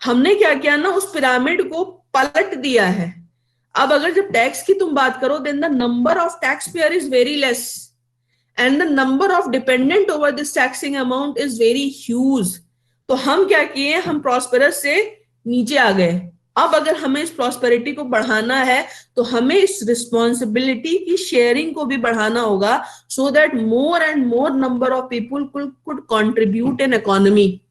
हमने क्या किया ना, उस पिरामिड को पलट दिया है. अब अगर जब टैक्स की तुम बात करो, then the number of taxpayer is very less and the number of dependent over this taxing amount is very huge. तो हम क्या किए, हम प्रॉस्पेरस से नीचे आ गए. अब अगर हमें इस प्रॉस्पेरिटी को बढ़ाना है तो हमें इस रिस्पॉन्सिबिलिटी की शेयरिंग को भी बढ़ाना होगा, so that more and more number of people could contribute in economy.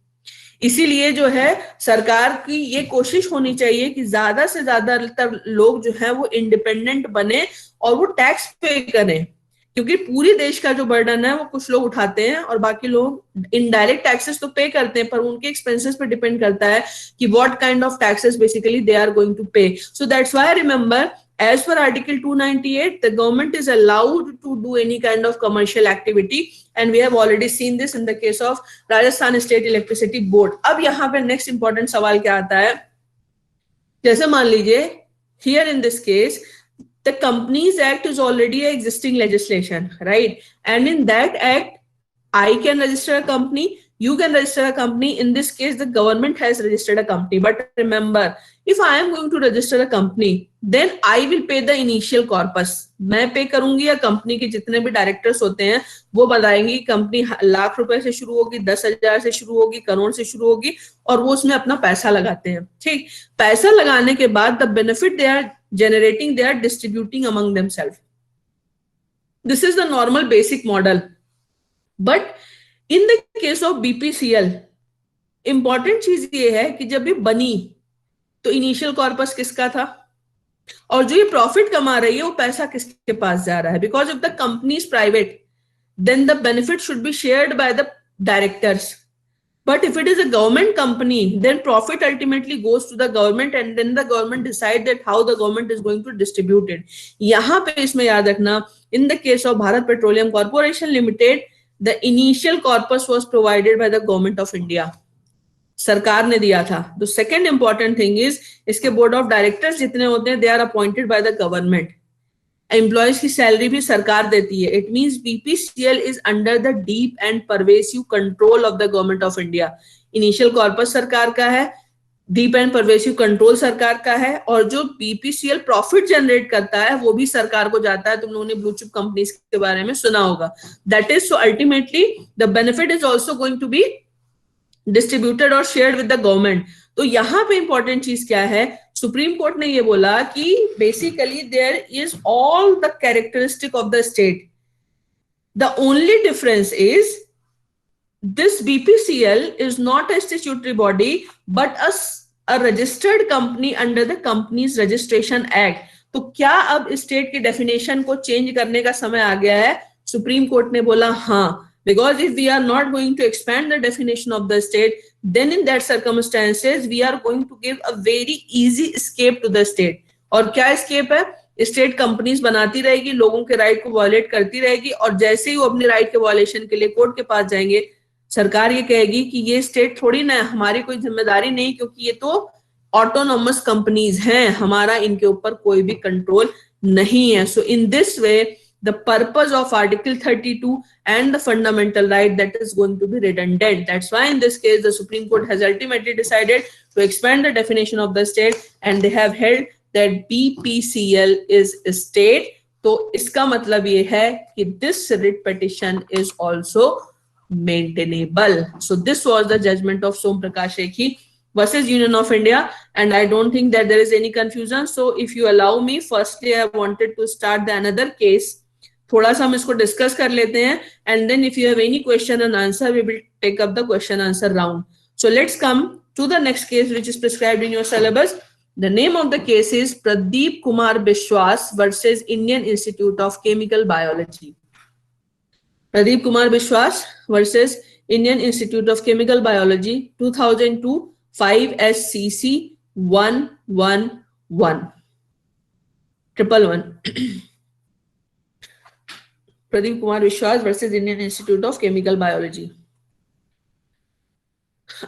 इसीलिए जो है सरकार की ये कोशिश होनी चाहिए कि ज्यादा से ज्यादातर लोग जो है वो इंडिपेंडेंट बने और वो टैक्स पे करें, क्योंकि पूरी देश का जो बर्डन है वो कुछ लोग उठाते हैं और बाकी लोग इनडायरेक्ट टैक्सेस तो पे करते हैं, पर उनके एक्सपेंसेस पे डिपेंड करता है कि what kind of taxes basically they are going to pay. So that's why remember, as per article 298, the government is allowed to do any kind of commercial activity, and we have already seen this in the case of Rajasthan State Electricity Board. अब यहाँ पे next important सवाल क्या आता है, जैसे मान लीजिए here in this case the Companies Act is already an existing legislation, right? And in that act, I can register a company, you can register a company. In this case, the government has registered a company. But remember, if I am going to register a company, then I will pay the initial corpus. मैं पे करूंगी या company के जितने भी directors होते हैं वो बताएंगे कि कंपनी लाख रुपए से शुरू होगी, 10,000 से शुरू होगी, करोड़ से शुरू होगी, और वो उसमें अपना पैसा लगाते हैं. ठीक, पैसा लगाने के बाद the benefit they are generating, they are distributing among themselves. This is the normal basic model. But in the case of BPCL, important चीज ये है कि जब ये बनी तो इनिशियल कॉर्पस किसका था, और जो ये प्रॉफिट कमा रही है वो पैसा किसके पास जा रहा है. Because if the company is private, then the benefit should be shared by the directors. But if it is a government company, then profit ultimately goes to the government, and then the government decide that how the government is going to distribute it. यहाँ पे इसमें याद रखना, in the case of Bharat Petroleum Corporation Limited, the initial corpus was provided by the government of India. सरकार ने दिया था. The second important thing is, इसके board of directors जितने होते हैं, they are appointed by the government. Employees की salary भी सरकार देती है. It means BPCL is under the deep and pervasive control of the government of India. Initial corpus सरकार का है, डीप एंड परवेसिव कंट्रोल सरकार का है, और जो बीपीसीएल प्रॉफिट जनरेट करता है वो भी सरकार को जाता है. तुम लोगों ने ब्लू चिप कंपनीज के बारे में सुना होगा. That is, so ultimately the benefit is also going to be distributed और शेयर्ड विद द गवर्नमेंट. तो यहाँ पे इंपॉर्टेंट चीज क्या है, सुप्रीम कोर्ट ने ये बोला कि basically there is all the characteristic of the state. The only difference is this BPCL is not a statutory body but a registered company under the companies registration act. तो क्या अब state की definition को change करने का समय आ गया है? सुप्रीम कोर्ट ने बोला हाँ, because if we are not going to expand the definition of the state, then in that circumstances we are going to give a very easy escape to the state. और क्या escape है? State companies बनाती रहेगी, लोगों के right को violet करती रहेगी, और जैसे ही वो अपने राइट के वायलेशन के लिए कोर्ट के पास जाएंगे, सरकार ये कहेगी कि ये स्टेट थोड़ी ना, हमारी कोई जिम्मेदारी नहीं, क्योंकि ये तो ऑटोनोमस कंपनीज हैं, हमारा इनके ऊपर कोई भी कंट्रोल नहीं है. So in this way the purpose of Article 32 and the fundamental right that is going to be redundant. That's why in this case the Supreme Court has ultimately decided to expand the definition of the state, and they have held that BPCL is a state. तो इसका मतलब ये है कि this writ petition is also maintainable. So this was the judgment of Som Prakash Rekhi versus Union of India, and I don't think that there is any confusion. So if you allow me, firstly I wanted to start the another case. थोड़ा सा हम इसको discuss कर लेते हैं, and then if you have any question and answer we will take up the question answer round. So let's come to the next case which is prescribed in your syllabus. The name of the case is Pradeep Kumar Biswas versus Indian institute of chemical Biology. Pradeep Kumar Biswas versus Indian Institute of Chemical Biology, 2002, 5 SCC 111 111. Pradeep Kumar Vishwas versus Indian Institute of Chemical Biology.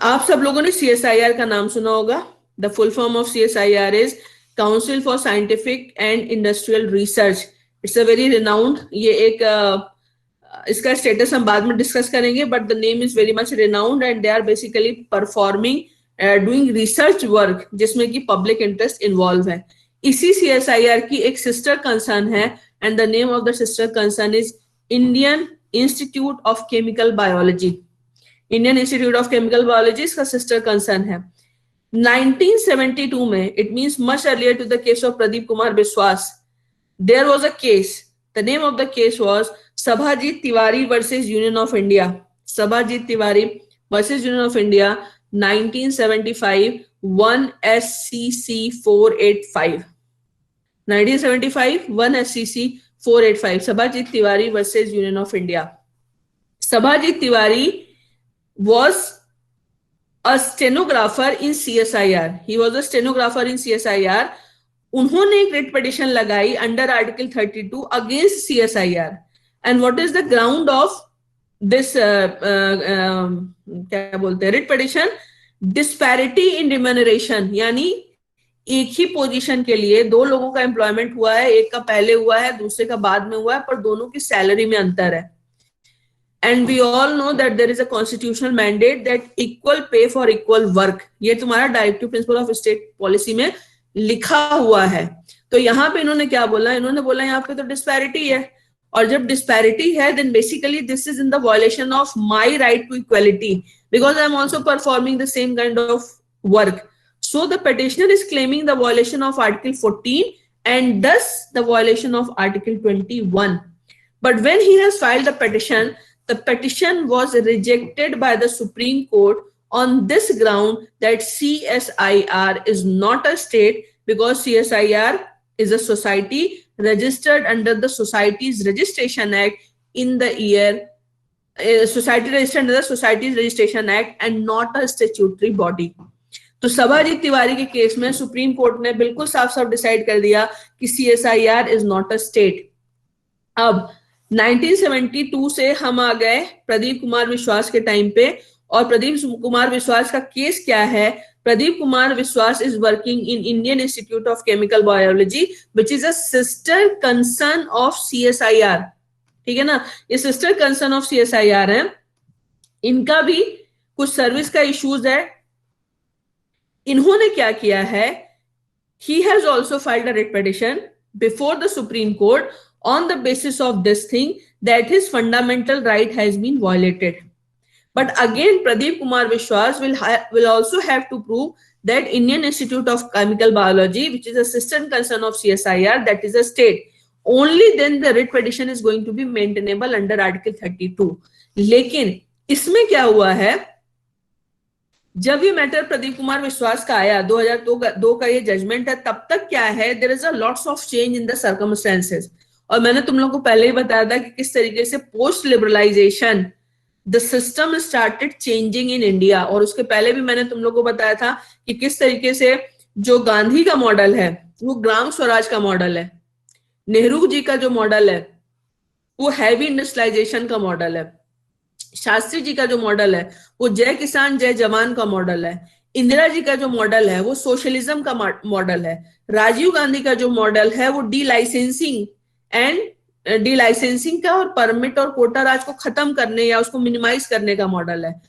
आप सब लोगों ने CSIR का नाम सुना होगा. The full form of CSIR is Council for Scientific and Industrial Research. It's a very renowned, ये एक इसका स्टेटस हम बाद में डिस्कस करेंगे, but the name is very much renowned and they are basically performing doing research work जिसमें कि public interest involve है. इसी CSIR की एक सिस्टर कंसर्न है and the name of the sister concern is Indian institute of chemical biology. Indian institute of chemical biology इसका sister concern है. 1972 में, it means much earlier to the case of Pradeep Kumar Biswas, there was a case. The name of the case was Sabhajit Tiwari versus Union of India. Sabhajit Tiwari versus Union of India, 1975, 1 SCC 485. 1975, 1 SCC 485. Sabhajit Tiwari versus Union of India. Sabhajit Tiwari was a stenographer in CSIR. He was a stenographer in CSIR. उन्होंने एक writ petition लगाई under article 32 against CSIR. And what is the ground of this क्या बोलते हैं writ petition? Disparity इन remuneration, यानी एक ही position के लिए दो लोगों का एम्प्लॉयमेंट हुआ है, एक का पहले हुआ है दूसरे का बाद में हुआ है, पर दोनों की सैलरी में अंतर है. And we all know that there is a constitutional mandate that equal pay for equal work. ये तुम्हारा directive principle of state policy में लिखा हुआ है. तो यहाँ पे इन्होंने क्या बोला? इन्होंने बोला यहाँ पे तो डिस्पैरिटी है, और जब डिस्पैरिटी है then basically this is in the violation of my right to equality because I am also performing the same kind of work. So the petitioner is claiming the violation of article 14 and thus the violation of article 21. But when he has filed the petition was rejected by the Supreme Court on this ground that CSIR is not a state because CSIR is a society registered under the Societies Registration Act in the year society registered under the Societies Registration Act and not a statutory body. तो सभाजीत तिवारी के case में supreme court ने बिल्कुल साफ साफ decide कर दिया कि CSIR is not a state. अब 1972 से हम आ गए प्रदीप कुमार विश्वास के टाइम पे, और प्रदीप कुमार विश्वास का केस क्या है? प्रदीप कुमार विश्वास is working in Indian Institute of Chemical Biology, which is a sister concern of CSIR. ठीक है ना, ये sister concern of CSIR है. इनका भी कुछ सर्विस का इश्यूज है. इन्होंने क्या किया है? He has also filed a writ petition before the Supreme Court on the basis of this thing that his fundamental right has been violated. But again, Pradeep Kumar Vishwas will also have to prove that Indian Institute of Chemical Biology, which is a sister concern of CSIR, that is a state. Only then the writ petition is going to be maintainable under Article 32. लेकिन इसमें क्या हुआ है? जब ये matter Pradeep Kumar विश्वास का आया 2002 का ये जजमेंट है, तब तक क्या है? There is a lots of change in the circumstances. और मैंने तुम लोगों को पहले ही बताया था कि किस तरीके से post liberalisation the system started changing in India. और उसके पहले भी मैंने तुम लोगों को बताया था कि किस तरीके से जो गांधी का मॉडल है वो ग्राम स्वराज का मॉडल है, नेहरू जी का जो मॉडल है वो हैवी इंडस्ट्रियलाइजेशन का मॉडल है, शास्त्री जी का जो मॉडल है वो जय किसान जय जवान का मॉडल है, इंदिरा जी का जो मॉडल है वो सोशलिज्म का मॉडल है, राजीव गांधी का जो मॉडल है वो डी लाइसेंसिंग का और परमिट और कोटा राज को खत्म करने या उसको मिनिमाइज करने का मॉडल है.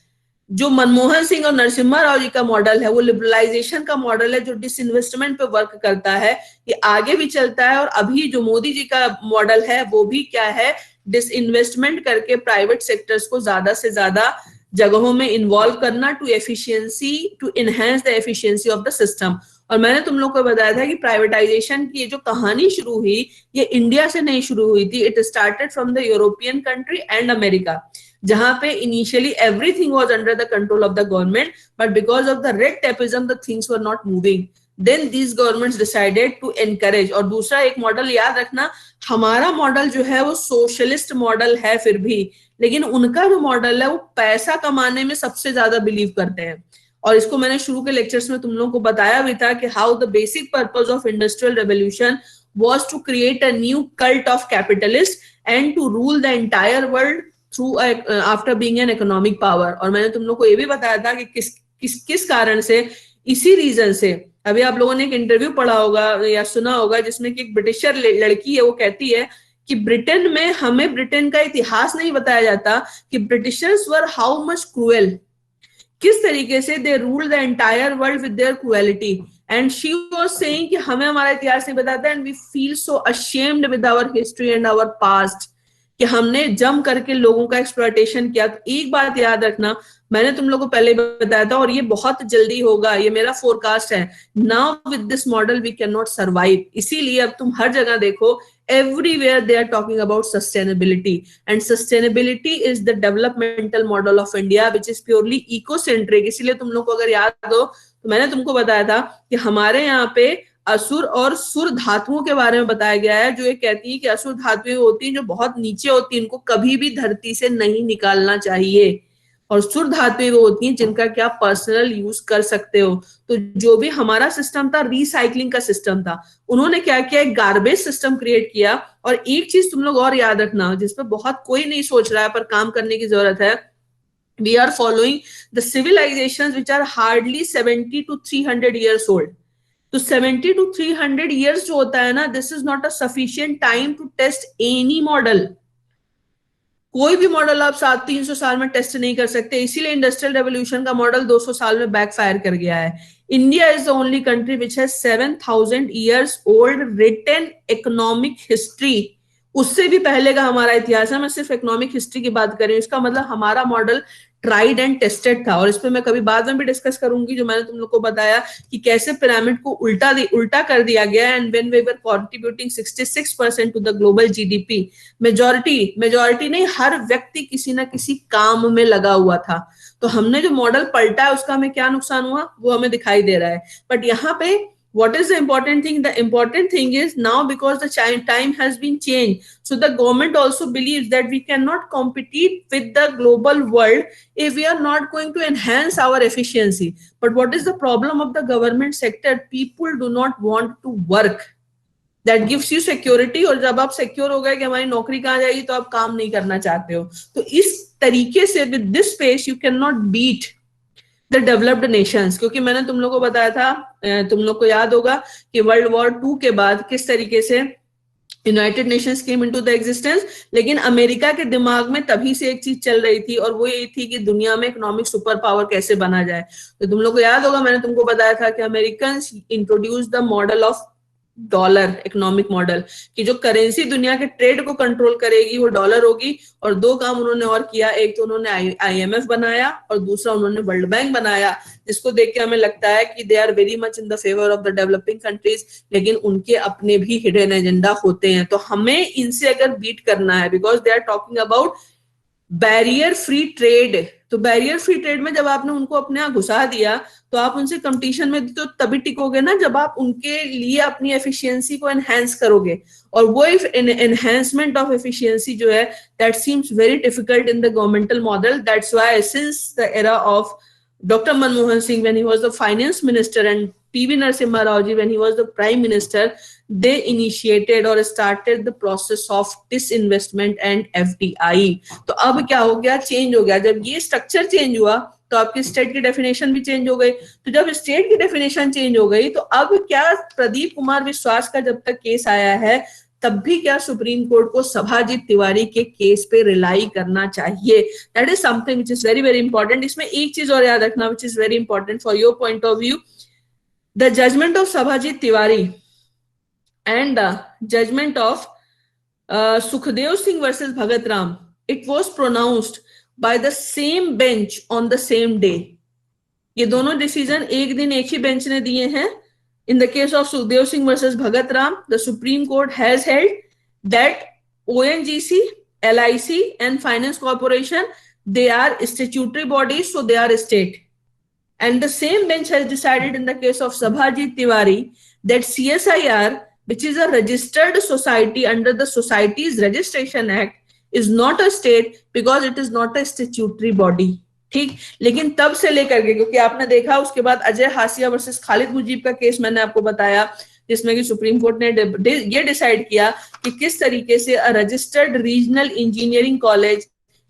जो मनमोहन सिंह और नरसिम्हा राव जी का मॉडल है वो लिबरलाइजेशन का मॉडल है जो डिसइन्वेस्टमेंट पे वर्क करता है. ये आगे भी चलता है. और अभी जो मोदी जी का मॉडल है वो भी क्या है? डिसइन्वेस्टमेंट करके प्राइवेट सेक्टर्स को ज्यादा से ज्यादा जगहों में इन्वॉल्व करना to enhance the efficiency of the system. और मैंने तुम लोग को बताया था कि प्राइवेटाइजेशन की जो कहानी शुरू हुई ये इंडिया से नहीं शुरू हुई थी. It started from the European country and America, जहां पे initially everything was under the control of the government, but because of the red tapism the things were not moving. Then these governments decided to encourage. और दूसरा एक model याद रखना, हमारा model जो है वो सोशलिस्ट मॉडल है फिर भी, लेकिन उनका जो मॉडल है वो पैसा कमाने में सबसे ज्यादा बिलीव करते हैं। और इसको मैंने शुरू के लेक्चर्स में तुम लोगों को बताया भी था कि how the basic purpose of industrial revolution was to create a new cult of capitalists and to rule the entire world through after being an economic power। और मैंने तुम लोग को ये भी बताया था कि किस कारण से, इसी रीजन से। अभी आप लोगों ने एक इंटरव्यू पढ़ा होगा या सुना होगा जिसमें कि एक ब्रिटिशर लड़की है, वो कहती है कि ब्रिटेन में हमें ब्रिटेन का इतिहास नहीं बताया जाता कि Britishers were how much cruel, किस तरीके से they rule the entire world with their cruelty. And she was saying कि हमें हमारा इतिहास नहीं बताता, and we feel so ashamed with our history and our past, कि हमने जम करके लोगों का एक्सप्लॉयटेशन किया। तो एक बात याद रखना, मैंने तुम लोगों को पहले बताया था और ये बहुत जल्दी होगा, ये मेरा फोरकास्ट है। Now with this model we can not survive. इसीलिए अब तुम हर जगह देखो, everywhere they are talking about sustainability, and sustainability is the developmental model of India which is purely ecocentric। इसीलिए तुम लोग को अगर याद हो तो मैंने तुमको बताया था कि हमारे यहाँ पे असुर और सुर धातुओं के बारे में बताया गया है, जो ये कहती है कि असुर धातुएं होती हैं जो बहुत नीचे होती हैं, इनको कभी भी धरती से नहीं निकालना चाहिए, और सुर धातुएं वो होती हैं जिनका क्या पर्सनल यूज कर सकते हो। तो जो भी हमारा सिस्टम था, रिसाइकलिंग का सिस्टम था, उन्होंने क्या किया, एक गार्बेज सिस्टम क्रिएट किया। और एक चीज तुम लोग और याद रखना, जिसपे बहुत कोई नहीं सोच रहा है पर काम करने की जरूरत है, we are following the civilisations which are hardly 70 to 300 years old। तो 70 to 300 years जो होता है ना, this is not a sufficient time to test any model. कोई भी मॉडल आप 300 साल में टेस्ट नहीं कर सकते, इसीलिए इंडस्ट्रियल रेवोल्यूशन का मॉडल 200 साल में बैकफायर कर गया है। India is the only country which has 7000 years old written economic history. उससे भी पहले का हमारा इतिहास है, मैं सिर्फ इकोनॉमिक हिस्ट्री की बात कर रही हूँ। इसका मतलब हमारा मॉडल ट्राइड एंड टेस्टेड था। और इस पे मैं कभी बाद में भी डिस्कस करूंगी, जो मैंने तुम लोग को बताया कि कैसे पिरामिड को उल्टा कर दिया गया, and when we were contributing 66% to the global GDP, majority नहीं, हर व्यक्ति किसी ना किसी काम में लगा हुआ था। तो हमने जो मॉडल पलटा है उसका हमें क्या नुकसान हुआ वो हमें दिखाई दे रहा है। बट यहाँ पे what is the important thing? The important thing is now, because the time has been changed, so the government also believes that we cannot compete with the global world if we are not going to enhance our efficiency। But what is the problem of the government sector? People do not want to work। That gives you security, और जब आप secure हो गए कि हमारी नौकरी कहाँ जाएगी तो आप काम नहीं करना चाहते हो। तो इस तरीके से with this pace you cannot beat the developed Nations. क्योंकि मैंने तुम लोग को बताया था, तुम लोग को याद होगा कि वर्ल्ड वॉर 2 के बाद किस तरीके से United Nations came into the existence, लेकिन अमेरिका के दिमाग में तभी से एक चीज चल रही थी, और वो ये थी कि दुनिया में इकोनॉमिक सुपर पावर कैसे बना जाए। तो तुम लोग को याद होगा मैंने तुमको बताया था कि American introduce the model of dollar economic model, कि जो करेंसी दुनिया के ट्रेड को कंट्रोल करेगी वो डॉलर होगी। और 2 काम उन्होंने और किया, एक तो उन्होंने IMF बनाया और दूसरा उन्होंने वर्ल्ड बैंक बनाया, जिसको देख के हमें लगता है कि they are very much in the favour of the developing countries, लेकिन उनके अपने भी हिडन एजेंडा होते हैं। तो हमें इनसे अगर बीट करना है, because they are talking about barrier free trade, तो बैरियर फ्री ट्रेड में जब आपने उनको अपने यहाँ घुसा दिया तो आप उनसे कंपटीशन में तो तभी टिकोगे ना जब आप उनके लिए अपनी एफिशिएंसी को एनहांस करोगे। और वो एनहांसमेंट ऑफ एफिशिएंसी जो है, that seems very difficult in the governmental model. That's why since the era of Dr. Manmohan Singh when he was the finance minister and P.V. Narasimha Rao ji when he was the prime minister, they initiated or started the process of disinvestment and FDI। तो अब क्या हो गया, change हो गया। जब ये structure change हुआ तो आपकी स्टेट की डेफिनेशन भी चेंज हो गई। तो जब स्टेट की डेफिनेशन चेंज हो गई तो अब क्या, प्रदीप कुमार विश्वास का जब तक केस आया है तब भी क्या सुप्रीम कोर्ट को सभाजीत तिवारी के केस पे रिलाई करना चाहिए। That is something which is very very important. इसमें एक चीज और याद रखना which is very important for your point of view, the judgement of Sabhajit Tiwari and the judgement of Sukhdev Singh versus Bhagat Ram, it was pronounced by the same bench on the same day. ये दोनों decision एक दिन एक ही बेंच ने दिए हैं। In the case of Sukhdev Singh versus Bhagat Ram, the Supreme Court has held that ONGC, LIC and Finance Corporation, they are statutory bodies, so they are state, And the same bench has decided in the case of Sabhajit Tiwari that CSIR, which is a registered society under the Societies Registration Act, is not a state because it is not a statutory body. ठीक, लेकिन तब से लेकर के, क्योंकि आपने देखा उसके बाद अजय हासिया वर्सेस खालिद मुजीब का केस मैंने आपको बताया, जिसमें कि सुप्रीम कोर्ट ने ये डिसाइड किया कि किस तरीके से a registered regional engineering college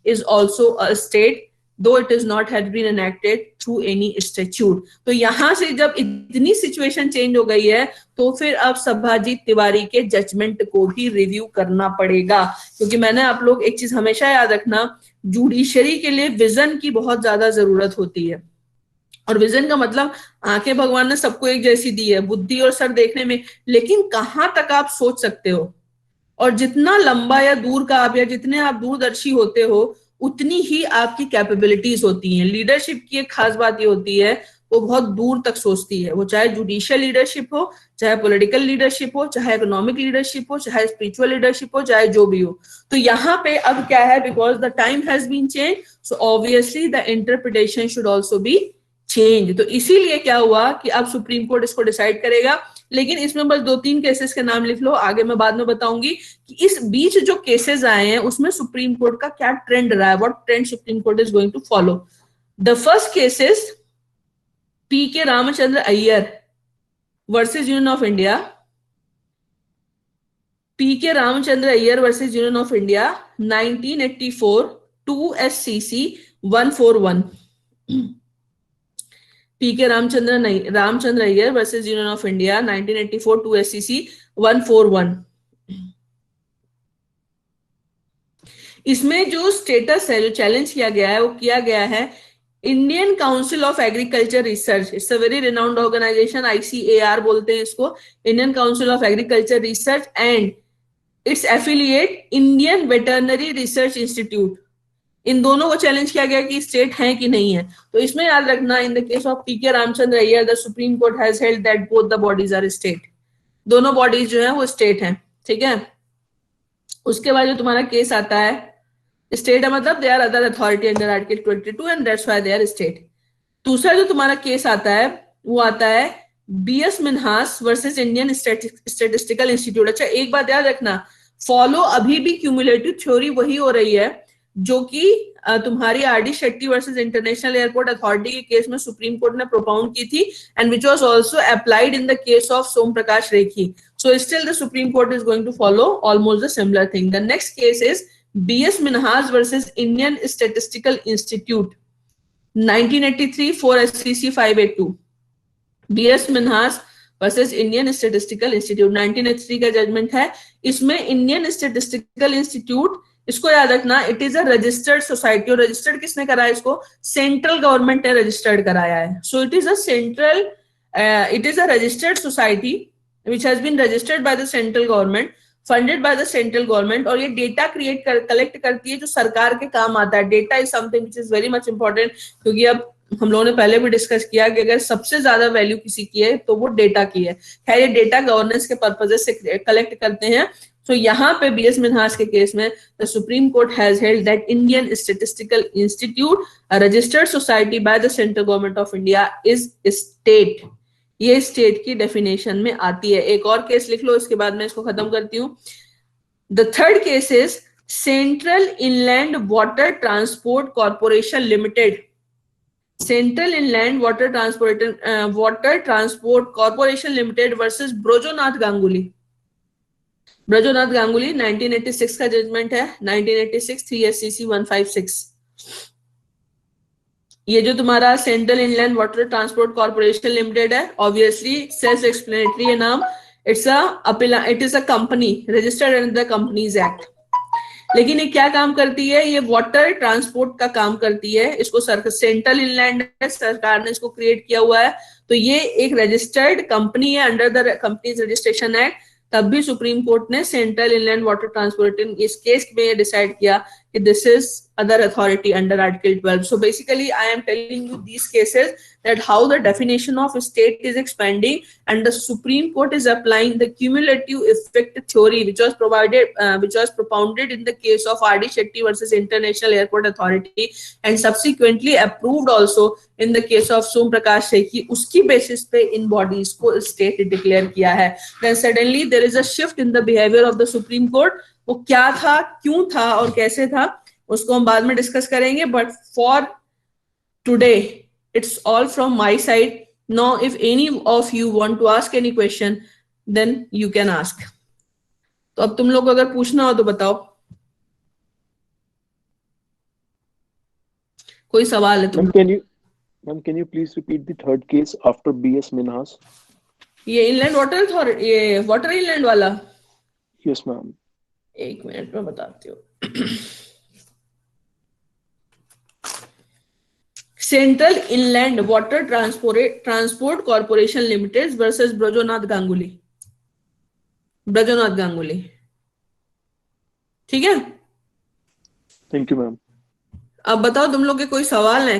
is also a state though it is not had been enacted through any statute. तो यहां से जब इतनी सिचुएशन चेंज हो गई है तो फिर अब सभाजीत तिवारी के जजमेंट को भी रिव्यू करना पड़ेगा, क्योंकि मैंने आप लोग एक चीज हमेशा याद रखना, जुडिशरी के लिए विजन की बहुत ज्यादा जरूरत होती है। और विजन का मतलब आंखें भगवान ने सबको एक जैसी दी है, बुद्धि और सर देखने में, लेकिन कहां तक आप सोच सकते हो, और जितना लंबा या दूर का आप, या जितने आप दूरदर्शी होते हो, उतनी ही आपकी कैपेबिलिटीज होती हैं। लीडरशिप की एक खास बात ये होती है, वो बहुत दूर तक सोचती है, वो चाहे जुडिशियल लीडरशिप हो, चाहे पॉलिटिकल लीडरशिप हो, चाहे इकोनॉमिक लीडरशिप हो, चाहे स्पिरिचुअल लीडरशिप हो, चाहे जो भी हो। तो यहाँ पे अब क्या है, because the time has been change, so obviously the interpretation should also be change. तो इसीलिए क्या हुआ कि अब सुप्रीम कोर्ट इसको डिसाइड करेगा, लेकिन इसमें बस 2-3 केसेस के नाम लिख लो, आगे मैं बाद में बताऊंगी कि इस बीच जो केसेस आए हैं उसमें सुप्रीम कोर्ट का क्या ट्रेंड रहा है, what trend supreme court is going to follow. The first cases P K Ramachandra Iyer versus union of India, P K Ramachandra Iyer versus union of India 1984 2 SCC 141। P K Ramachandra Iyer versus union of India 1984 2 SCC 141। इसमें जो status है, जो challenge किया गया है, वो किया गया है Indian council of agriculture research. It's a very renowned organisation, ICAR बोलते हैं इसको, Indian council of agriculture research, and it's affiliate Indian veterinary research institute. इन दोनों को चैलेंज किया गया कि स्टेट है कि नहीं है। तो इसमें याद रखना, in the case of P K Ramachandra Iyer the supreme court has held that both the bodies are state, दोनों बॉडीज जो है वो स्टेट हैं, ठीक है। उसके बाद जो तुम्हारा केस आता है, स्टेट है मतलब they are other authority under article 22 and that's why they are state. दूसरा जो तुम्हारा केस आता है वो आता है BS Minhas versus Indian statistical institute. अच्छा, एक बात याद रखना, फॉलो अभी भी क्यूमुलेटिव थ्योरी वही हो रही है जो कि तुम्हारी RD Shetty versus international airport authority के केस में सुप्रीम कोर्ट ने प्रोपाउंड की थी, and which was also applied in the case of Som Prakash Rekhi. So still the supreme court is going to follow almost the similar thing. The next case is BS Minhas versus Indian statistical institute 1983 4 SCC 582। BS Minhas versus Indian statistical institute 1983 का judgement है। इसमें Indian statistical institute, इसको याद रखना, it is a registered society, और registered किसने कराया इसको, सेंट्रल गवर्नमेंट ने रजिस्टर्ड कराया है। So it is a registered society which has been registered by the central government, funded by the central government, और ये डेटा कलेक्ट करती है जो सरकार के काम आता है। Data is something which is very much important, क्योंकि अब हम लोगों ने पहले भी डिस्कस किया कि अगर सबसे ज्यादा वैल्यू किसी की है तो वो डेटा की है। खैर, ये डेटा गवर्नेंस के पर्पज से कलेक्ट करते हैं। तो यहाँ पे BS मिन्हास के केस में the supreme court has held that Indian statistical institute, a registered society bye the central government of India, is state. ये स्टेट की डेफिनेशन में आती है। एक और केस लिख लो, इसके बाद मैं इसको खत्म करती हूँ। The third case is central inland water transport corporation limited, central inland water transport corporation limited versus Brojonath Ganguly. Brojonath Ganguly 1986 का जजमेंट है, 1986 3 SCC 156। ये जो तुम्हारा central inland water transport corporation limited है, ऑब्वियसली सेल्फ एक्सप्लेनेटरी है नाम, it is a company registered under the companies act. लेकिन ये क्या काम करती है, ये वाटर ट्रांसपोर्ट का काम करती है। इसको सेंट्रल इनलैंड है, सरकार ने इसको क्रिएट किया हुआ है, तो ये एक रजिस्टर्ड कंपनी है under the companies registration act. तब भी सुप्रीम कोर्ट ने सेंट्रल इनलैंड वाटर ट्रांसपोर्ट इस केस में डिसाइड किया this is other authority under Article 12. So basically, I am telling you these cases that how the definition of state is expanding, and the Supreme Court is applying the cumulative effect theory, which was propounded in the case of R.D. Shetty versus International Airport Authority, and subsequently approved also in the case of Som Prakash Sekhi. Uski basis pe in bodies को state declare किया है. Then suddenly there is a shift in the behavior of the Supreme Court. वो क्या था, क्यों था और कैसे था, उसको हम बाद में डिस्कस करेंगे. But for today it's all from my side. Now if any of you want to ask any question then you can ask. तो अब तुम लोग अगर पूछना हो तो बताओ, कोई सवाल है तुम?
Ma'am, can you please repeat the third case after B.S. Minhas?
ये इनलैंड वाटर अथॉरिटी, ये वाटर इनलैंड वाला.
Yes, ma'am.
एक मिनट में बताती हूँ. Central inland water transport corporation limited versus Brojonath Ganguly. ठीक है.
Thank you, ma'am.
अब बताओ तुम लोग के कोई सवाल है?